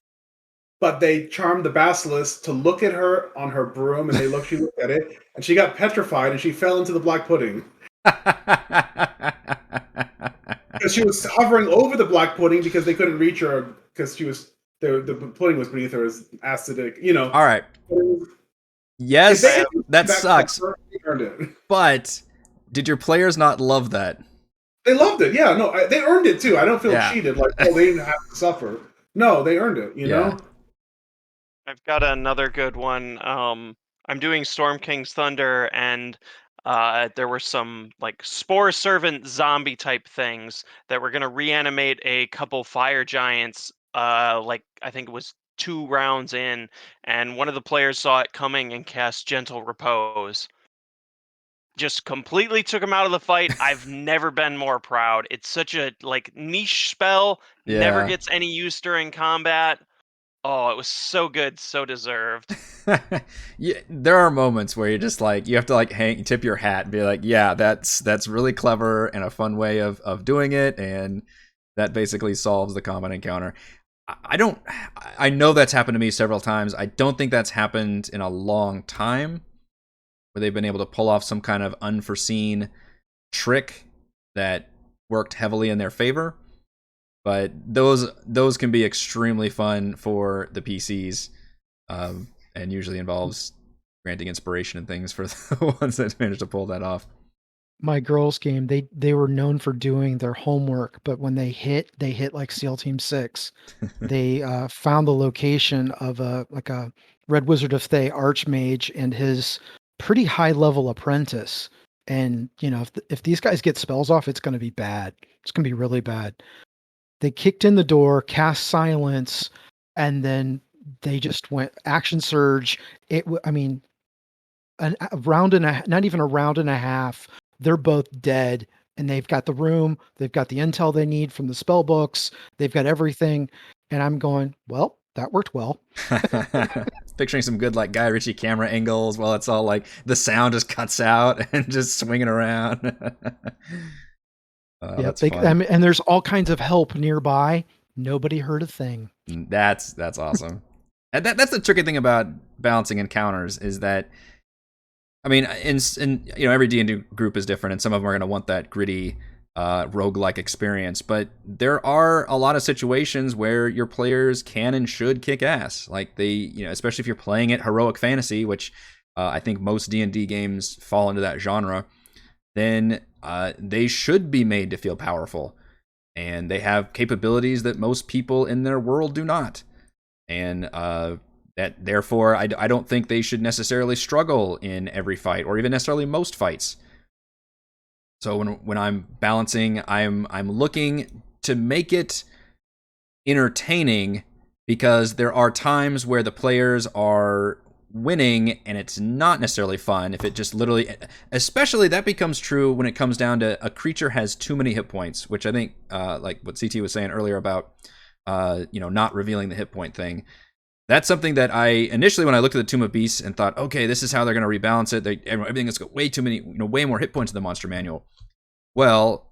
But they charmed the basilisk to look at her on her broom, and she looked at it, and she got petrified, and she fell into the black pudding. Because she was hovering over the black pudding because they couldn't reach her because the pudding was beneath her as acidic, All right. Yes, that sucks. But did your players not love that? They loved it. Yeah, no, they earned it too. I don't feel cheated. Like, they didn't have to suffer. No, they earned it. You know. I've got another good one. I'm doing Storm King's Thunder, and there were some like spore servant zombie type things that were gonna reanimate a couple fire giants. Like I think it was 2 rounds in, and one of the players saw it coming and cast Gentle Repose. Just completely took him out of the fight. I've never been more proud. It's such a like niche spell. Never gets any use during combat. Oh, it was so good, so deserved. Yeah, there are moments where you're just like, you have to like tip your hat and be like, yeah, that's really clever and a fun way of doing it, and that basically solves the combat encounter. I know that's happened to me several times. I don't think that's happened in a long time where they've been able to pull off some kind of unforeseen trick that worked heavily in their favor. But those can be extremely fun for the PCs, and usually involves granting inspiration and things for the ones that manage to pull that off. My girls' game, they were known for doing their homework, but when they hit like SEAL Team 6. They found the location of a Red Wizard of Thay archmage and his pretty high level apprentice. And if these guys get spells off, it's going to be bad. It's going to be really bad. They kicked in the door, cast silence, and then they just went action surge. I mean, a round and not even a round and a half. They're both dead, and they've got the room. They've got the intel they need from the spell books. They've got everything. And I'm going, well, that worked well. Picturing some good like Guy Ritchie camera angles while it's all like the sound just cuts out and just swinging around. That's fun. And there's all kinds of help nearby. Nobody heard a thing. That's awesome. And that's the tricky thing about balancing encounters is that, I mean, in every D&D group is different, and some of them are going to want that gritty roguelike experience, but there are a lot of situations where your players can and should kick ass. Like especially if you're playing it heroic fantasy, which I think most D&D games fall into that genre, then they should be made to feel powerful. And they have capabilities that most people in their world do not. And that therefore, I don't think they should necessarily struggle in every fight, or even necessarily most fights. So when I'm balancing, I'm looking to make it entertaining, because there are times where the players are winning and it's not necessarily fun. If it just literally, especially that becomes true when it comes down to a creature has too many hit points, which I think like what CT was saying earlier about not revealing the hit point thing. That's something that I initially, when I looked at the Tomb of Beasts and thought, okay, this is how they're going to rebalance it. Everything has got way too many, way more hit points in the monster manual. Well,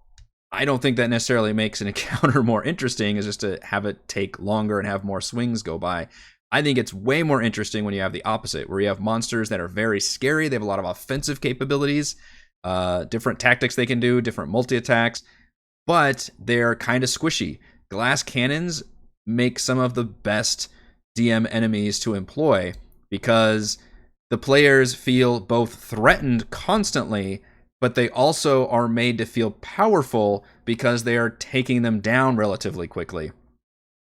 I don't think that necessarily makes an encounter more interesting, is just to have it take longer and have more swings go by. I think it's way more interesting when you have the opposite, where you have monsters that are very scary. They have a lot of offensive capabilities, different tactics they can do, different multi-attacks, but they're kind of squishy. Glass cannons make some of the best DM enemies to employ, because the players feel both threatened constantly, but they also are made to feel powerful because they are taking them down relatively quickly.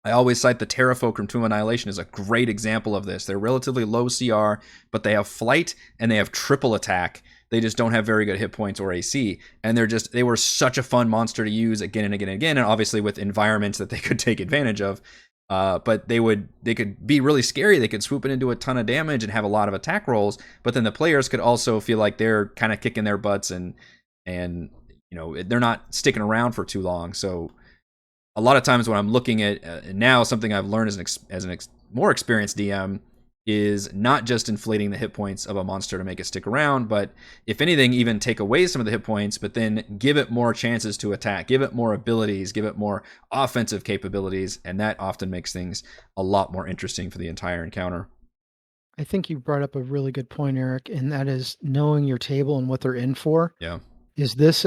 I always cite the Terrafolk from Tomb of Annihilation as a great example of this. They're relatively low CR, but they have flight and they have triple attack. They just don't have very good hit points or AC. And they were such a fun monster to use again and again and again, and obviously with environments that they could take advantage of. But they could be really scary. They could swoop it into a ton of damage and have a lot of attack rolls. But then the players could also feel like they're kind of kicking their butts and they're not sticking around for too long. So a lot of times when I'm looking at now, something I've learned as an more experienced DM is not just inflating the hit points of a monster to make it stick around, but if anything, even take away some of the hit points, but then give it more chances to attack, give it more abilities, give it more offensive capabilities, and that often makes things a lot more interesting for the entire encounter. I think you brought up a really good point, Eric, and that is knowing your table and what they're in for. Yeah. Is this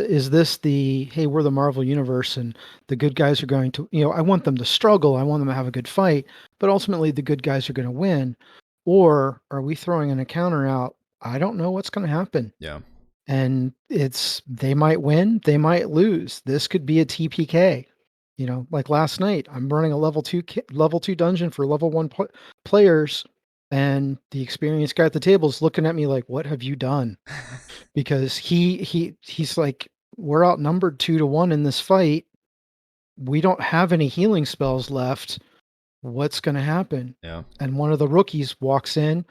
the, hey, we're the Marvel Universe and the good guys are going to, I want them to struggle, I want them to have a good fight, but ultimately the good guys are going to win? Or are we throwing an encounter out? I don't know what's going to happen. Yeah. And they might win, they might lose. This could be a TPK. Like last night, I'm running a level 2 dungeon for level 1 players, and the experienced guy at the table is looking at me like, "What have you done?" Because he's like, "We're outnumbered 2-1 in this fight. We don't have any healing spells left. What's going to happen?" Yeah. And one of the rookies walks in,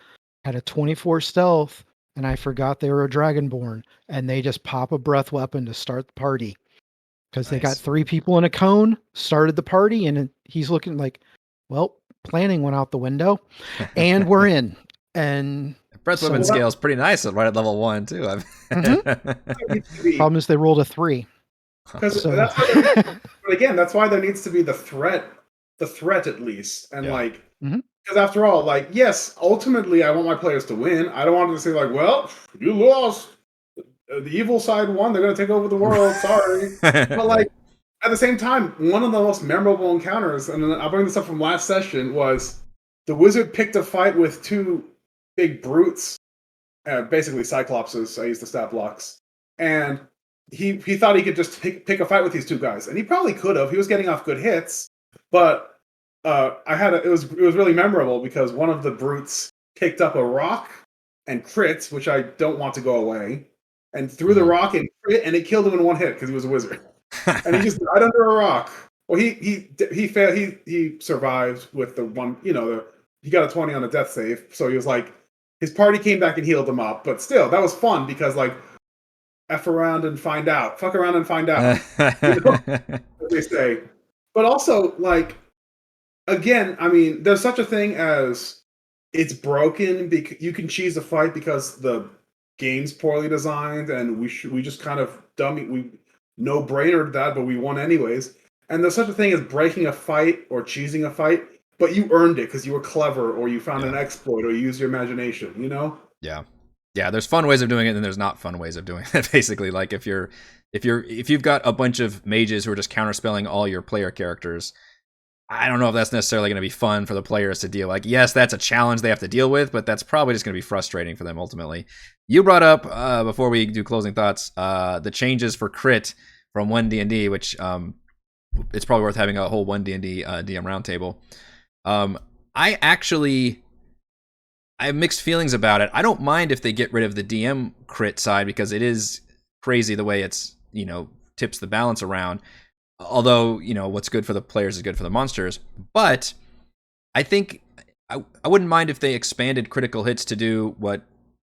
had a 24 stealth, and I forgot they were a Dragonborn, and they just pop a breath weapon to start the party. Because they got 3 people in a cone, started the party, and he's looking like, well, planning went out the window, and we're in. And breath weapon scale is pretty nice right at level 1 too. Problem is they rolled a 3. Because but again, that's why there needs to be the threat at least, and because after all, yes, ultimately I want my players to win. I don't want them to say like, well, you lost. The evil side won. They're going to take over the world. Sorry. But at the same time, one of the most memorable encounters, and I'll bring this up from last session, was the wizard picked a fight with two big brutes, basically cyclopses. I used the stat blocks, and he thought he could just pick a fight with these two guys, and he probably could have. He was getting off good hits, but it was really memorable because one of the brutes picked up a rock and crits, which I don't want to go away, and threw the rock and crit, and it killed him in one hit because he was a wizard, and he just died under a rock. Well, he survived with the one, he got a 20 on a death save, so he was like, his party came back and healed him up, but still, that was fun because like, F around and find out, fuck around and find out, as they say. But also, like, again, I mean, there's such a thing as it's broken because you can cheese a fight because the game's poorly designed, and we just kind of we no brainer that, but we won anyways. And there's such a thing as breaking a fight or cheesing a fight, but you earned it because you were clever or you found an exploit or you used your imagination. Yeah, there's fun ways of doing it, and there's not fun ways of doing it. Basically, like if you've got a bunch of mages who are just counterspelling all your player characters, I don't know if that's necessarily going to be fun for the players to deal. Like, yes, that's a challenge they have to deal with, but that's probably just going to be frustrating for them ultimately. You brought up before we do closing thoughts, the changes for crit from 1D&D, which it's probably worth having a whole 1D&D DM roundtable. I have mixed feelings about it. I don't mind if they get rid of the DM crit side because it is crazy the way it's, tips the balance around. Although, what's good for the players is good for the monsters. But I think I wouldn't mind if they expanded critical hits to do what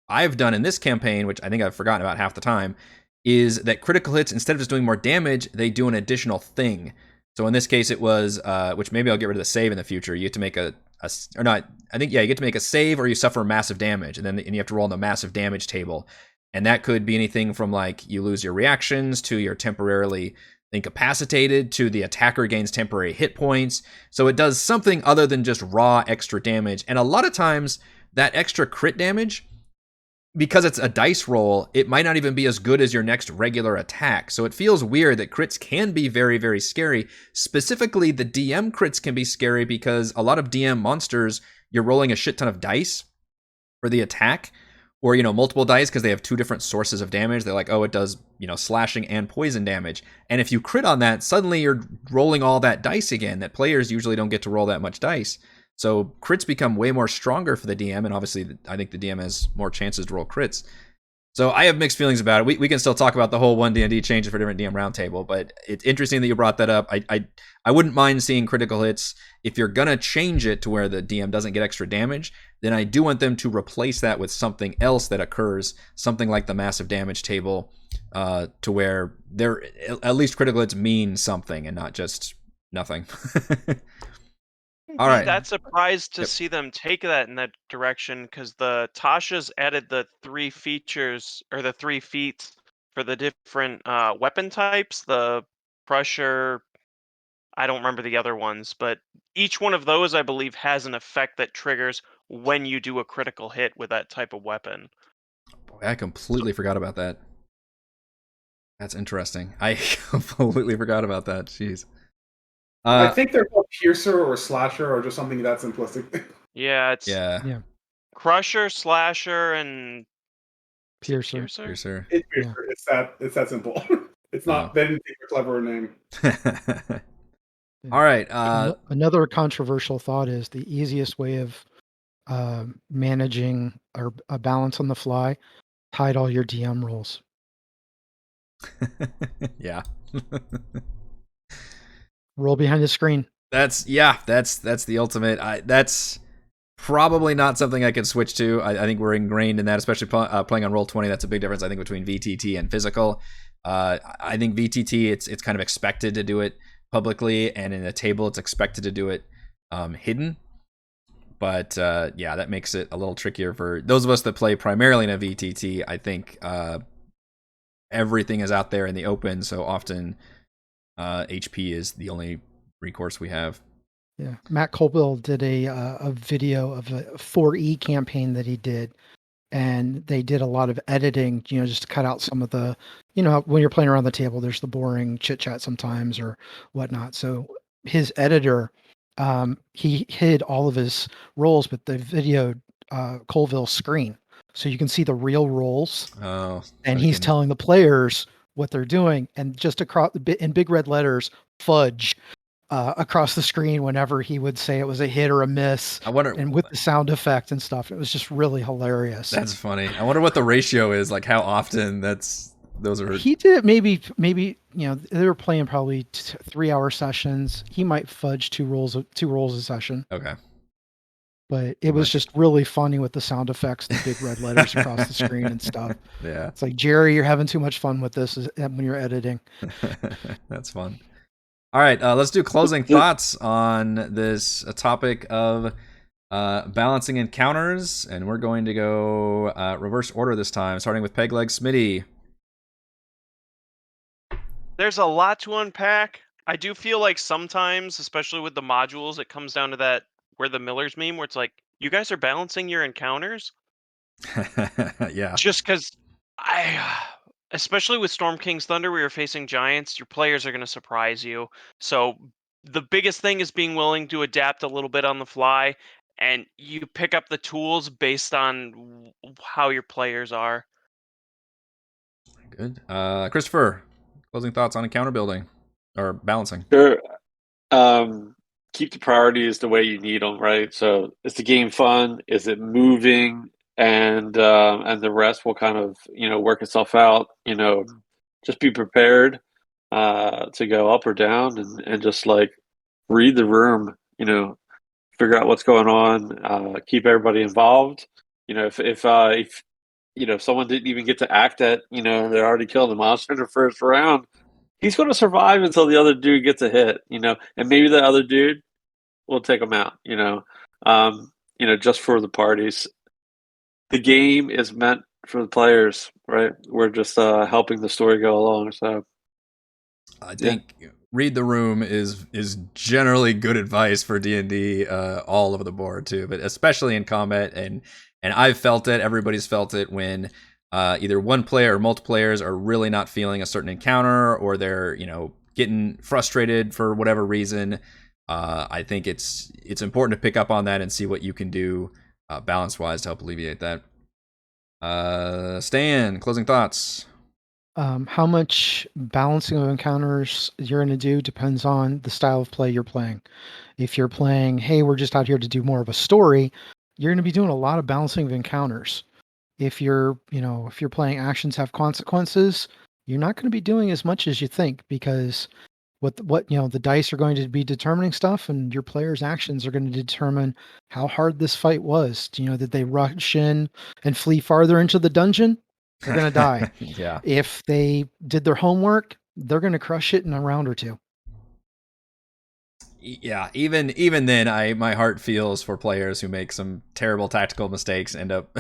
I've done in this campaign, which I think I've forgotten about half the time, is that critical hits, instead of just doing more damage, they do an additional thing. So in this case, it was, which maybe I'll get rid of the save in the future. You have to make you get to make a save or you suffer massive damage, and you have to roll on the massive damage table. And that could be anything from like you lose your reactions to you're temporarily incapacitated to the attacker gains temporary hit points. So it does something other than just raw extra damage. And a lot of times that extra crit damage, because it's a dice roll, it might not even be as good as your next regular attack. So it feels weird that crits can be very, very scary. Specifically, the DM crits can be scary because a lot of DM monsters, you're rolling a shit ton of dice for the attack, or, multiple dice because they have two different sources of damage. They're like, oh, it does, slashing and poison damage. And if you crit on that, suddenly you're rolling all that dice again, that players usually don't get to roll that much dice. So crits become way more stronger for the DM, and obviously I think the DM has more chances to roll crits. So I have mixed feelings about it. We can still talk about the whole 1D&D changes for different DM roundtable, but it's interesting that you brought that up. I wouldn't mind seeing critical hits. If you're going to change it to where the DM doesn't get extra damage, then I do want them to replace that with something else that occurs, something like the massive damage table, to where at least critical hits mean something and not just nothing. All right. That surprised to see them take that in that direction, because the Tasha's added the 3 features or the 3 feats for the different weapon types. The Crusher, I don't remember the other ones, but each one of those, I believe, has an effect that triggers when you do a critical hit with that type of weapon. Boy, I completely forgot about that. That's interesting. I completely forgot about that. Jeez. I think they're called Piercer or Slasher or just something that simplistic. Yeah, it's Crusher, Slasher, and Piercer. It's Piercer. It's that simple. It's not. They didn't think a clever name. All right. Another controversial thought is the easiest way of managing a balance on the fly: hide all your DM rolls. Yeah. Roll behind the screen. That's the ultimate. That's probably not something I could switch to. I think we're ingrained in that, especially playing on Roll20. That's a big difference, I think, between VTT and physical. I think VTT, it's kind of expected to do it publicly, and in a table, it's expected to do it hidden. But that makes it a little trickier for those of us that play primarily in a VTT. I think everything is out there in the open, so often HP is the only recourse we have. Yeah, Matt Colville did a video of a 4E campaign that he did, and they did a lot of editing, just to cut out some of the you know, when you're playing around the table, there's the boring chit chat sometimes or whatnot. So his editor, he hid all of his rolls with the video Colville screen, so you can see the real rolls. Oh, And so he's telling the players what they're doing, and just across in big red letters, fudge. Across the screen whenever he would say it was a hit or a miss, I wonder, and with the sound effect and stuff. It was just really hilarious. That's funny. I wonder what the ratio is, like how often those are. He did it maybe, you know, they were playing probably 3-hour sessions. He might fudge two rolls a session. Okay. But it was just really funny with the sound effects, the big red letters across the screen and stuff. Yeah. It's like, Jerry, you're having too much fun with this when you're editing. That's fun. All right, let's do closing thoughts on this topic of balancing encounters, and we're going to go reverse order this time, starting with Pegleg Smitty. There's a lot to unpack. I do feel like sometimes, especially with the modules, it comes down to that where the Miller's meme, where it's like, you guys are balancing your encounters? Yeah. Just because especially with Storm King's Thunder, where you're facing giants, your players are going to surprise you. So the biggest thing is being willing to adapt a little bit on the fly, and you pick up the tools based on how your players are. Good. Christopher, closing thoughts on encounter building or balancing. Sure. Keep the priorities the way you need them, right? So is the game fun? Is it moving? And the rest will kind of, you know, work itself out. You know, just be prepared to go up or down, and just like read the room. You know, figure out what's going on. Keep everybody involved. You know, if you know, someone didn't even get to act at, you know, they already killed the monster in the first round, he's going to survive until the other dude gets a hit, you know, and maybe the other dude will take him out, you know, just for the parties. The game is meant for the players, right? We're just helping the story go along. So I think read the room is generally good advice for D&D all over the board too, but especially in combat, and I've felt it, everybody's felt it when either one player or multiple players are really not feeling a certain encounter, or they're, you know, getting frustrated for whatever reason. I think it's important to pick up on that and see what you can do balance-wise to help alleviate that. Stan, closing thoughts. How much balancing of encounters you're going to do depends on the style of play you're playing. If you're playing, hey, we're just out here to do more of a story, you're going to be doing a lot of balancing of encounters. If you're playing actions have consequences, you're not going to be doing as much as you think, because what you know, the dice are going to be determining stuff, and your players' actions are going to determine how hard this fight was. You know, did they rush in and flee farther into the dungeon? They're going to die. Yeah. If they did their homework, they're going to crush it in a round or two. Yeah, even then, my heart feels for players who make some terrible tactical mistakes, end up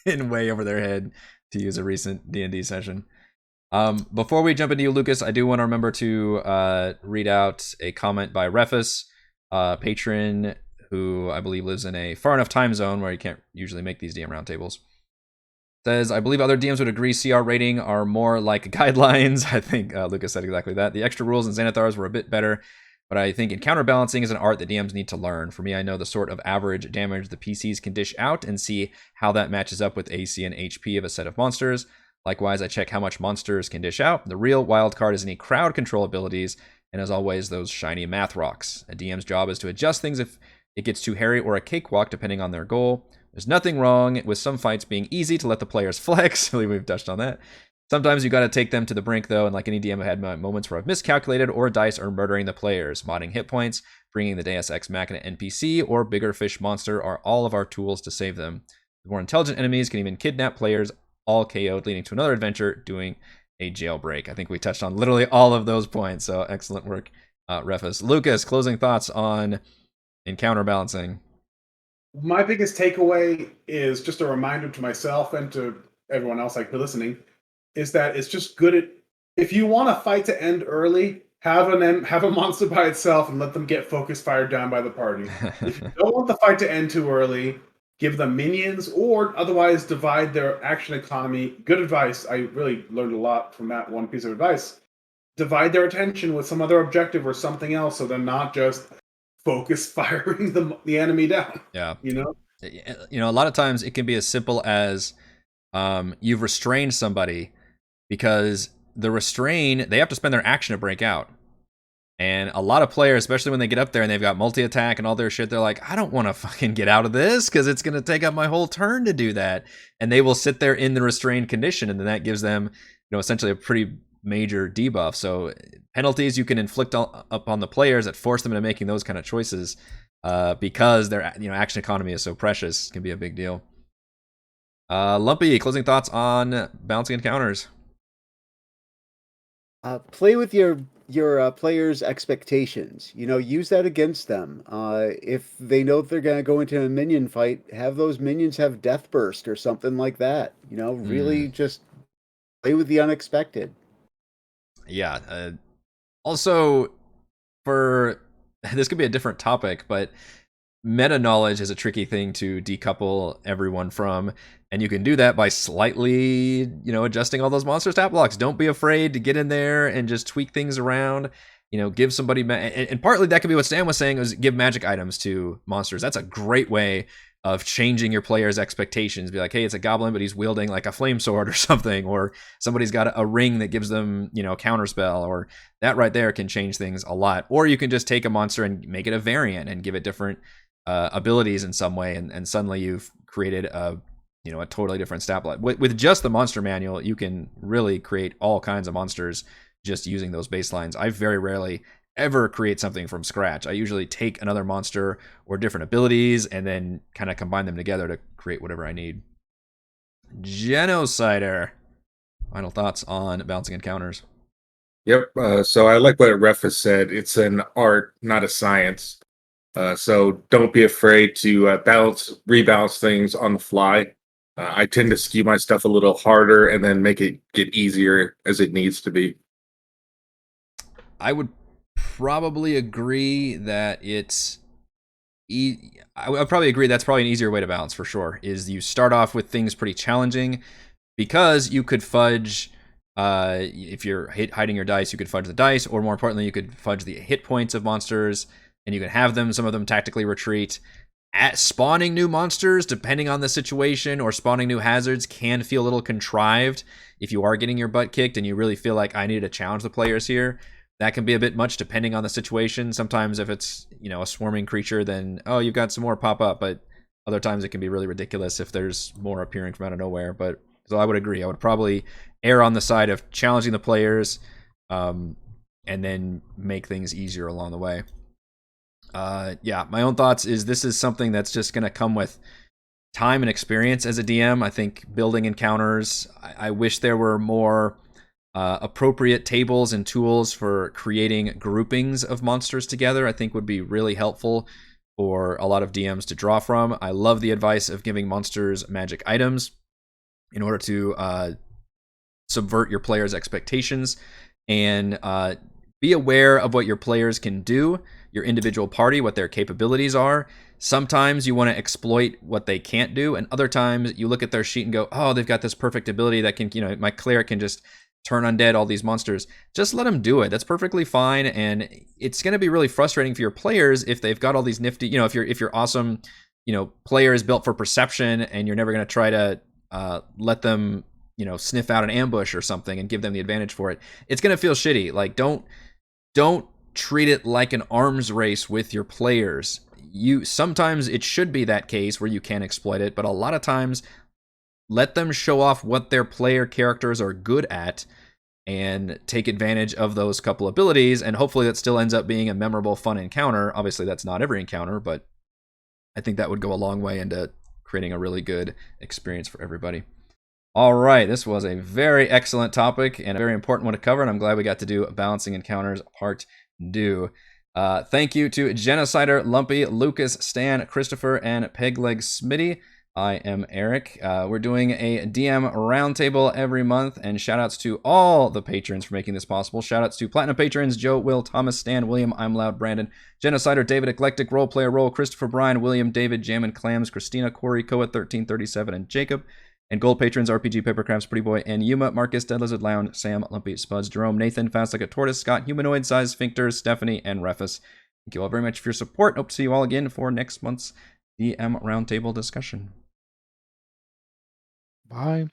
in way over their head, to use a recent D&D session. Before we jump into you, Lucas, I do want to remember to read out a comment by Refus, patron who I believe lives in a far enough time zone where you can't usually make these DM roundtables. Says, I believe other DMs would agree CR rating are more like guidelines. I think Lucas said exactly that. The extra rules in Xanathars were a bit better, but I think encounter balancing is an art that DMs need to learn. For me, I know the sort of average damage the PCs can dish out and see how that matches up with AC and HP of a set of monsters. Likewise, I check how much monsters can dish out. The real wild card is any crowd control abilities, and as always, those shiny math rocks. A DM's job is to adjust things if it gets too hairy or a cakewalk, depending on their goal. There's nothing wrong with some fights being easy to let the players flex. We've touched on that. Sometimes you got to take them to the brink, though, and like any DM, I've had moments where I've miscalculated or dice are murdering the players. Modding hit points, bringing the Deus Ex Machina NPC, or bigger fish monster are all of our tools to save them. The more intelligent enemies can even kidnap players, all KO'd, leading to another adventure, doing a jailbreak. I think we touched on literally all of those points, so excellent work, Refus. Lucas, closing thoughts on encounter balancing. My biggest takeaway is just a reminder to myself and to everyone else like listening, is that it's just good at, if you want a fight to end early, have a monster by itself and let them get focus fired down by the party. If you don't want the fight to end too early, give them minions, or otherwise divide their action economy. Good advice. I really learned a lot from that one piece of advice. Divide their attention with some other objective or something else, so they're not just focus firing the enemy down. Yeah. You know? A lot of times it can be as simple as you've restrained somebody, because the restrain, they have to spend their action to break out. And a lot of players, especially when they get up there and they've got multi-attack and all their shit, they're like, I don't want to fucking get out of this because it's going to take up my whole turn to do that. And they will sit there in the restrained condition, and then that gives them, essentially a pretty major debuff. So penalties you can inflict upon the players that force them into making those kind of choices, because their action economy is so precious, can be a big deal. Lumpy, closing thoughts on balancing encounters. Play with your players' expectations. Use that against them. If they know they're going to go into a minion fight, have those minions have death burst or something like that. Really just play with the unexpected. Yeah. Also, this could be a different topic, but meta knowledge is a tricky thing to decouple everyone from, and you can do that by slightly, adjusting all those monster stat blocks. Don't be afraid to get in there and just tweak things around. Give somebody, and partly that could be what Stan was saying, is give magic items to monsters. That's a great way of changing your players' expectations. Be like, hey, it's a goblin, but he's wielding like a flame sword or something, or somebody's got a ring that gives them, counterspell, or that right there can change things a lot. Or you can just take a monster and make it a variant and give it different abilities in some way, and suddenly you've created a totally different stat block. With just the monster manual, you can really create all kinds of monsters just using those baselines. I very rarely ever create something from scratch. I usually take another monster or different abilities and then kind of combine them together to create whatever I need. Genocider, final thoughts on balancing encounters? Yep. So I like what Ref has said. It's an art, not a science. So don't be afraid to rebalance things on the fly. I tend to skew my stuff a little harder and then make it get easier as it needs to be. I would probably agree that I would probably agree that's probably an easier way to balance, for sure, is you start off with things pretty challenging, because you could fudge, if you're hiding your dice, you could fudge the dice, or more importantly, you could fudge the hit points of monsters, and you can have some of them tactically retreat. At spawning new monsters, depending on the situation, or spawning new hazards, can feel a little contrived if you are getting your butt kicked and you really feel like I need to challenge the players here. That can be a bit much depending on the situation. Sometimes if it's, a swarming creature, then, oh, you've got some more pop up. But other times it can be really ridiculous if there's more appearing from out of nowhere. But so I would agree. I would probably err on the side of challenging the players, and then make things easier along the way. Yeah, my own thoughts is this is something that's just going to come with time and experience as a DM. I think building encounters, I wish there were more appropriate tables and tools for creating groupings of monsters together. I think would be really helpful for a lot of DMs to draw from. I love the advice of giving monsters magic items in order to subvert your players' expectations, and be aware of what your players can do, your individual party, what their capabilities are. Sometimes you want to exploit what they can't do, and other times you look at their sheet and go, oh, they've got this perfect ability that can, my cleric can just turn undead all these monsters. Just let them do it. That's perfectly fine, and it's going to be really frustrating for your players if they've got all these nifty, if your awesome, player is built for perception, and you're never going to try to let them, sniff out an ambush or something and give them the advantage for it. It's going to feel shitty. Like, don't treat it like an arms race with your players. Sometimes it should be that case where you can exploit it, but a lot of times let them show off what their player characters are good at and take advantage of those couple abilities, and hopefully that still ends up being a memorable, fun encounter. Obviously that's not every encounter, but I think that would go a long way into creating a really good experience for everybody. All right, this was a very excellent topic and a very important one to cover, and I'm glad we got to do Balancing Encounters Part 2. Thank you to Genocider, Lumpy, Lucas, Stan, Christopher, and Pegleg Smitty. I am Eric. We're doing a DM roundtable every month, and shoutouts to all the patrons for making this possible. Shoutouts to Platinum patrons Joe, Will, Thomas, Stan, William, I'm Loud, Brandon, Genocider, David, Eclectic, Roleplayer, Roll, Christopher, Brian, William, David, Jam and Clams, Christina, Corey, Koa, 1337, and Jacob. And gold patrons RPG, Papercrafts, Pretty Boy, and Yuma, Marcus, Dead Lizard, Lounge, Sam, Lumpy, Spuds, Jerome, Nathan, Fast Like a Tortoise, Scott, Humanoid Size, Sphincter, Stephanie, and Refus. Thank you all very much for your support. Hope to see you all again for next month's DM roundtable discussion. Bye.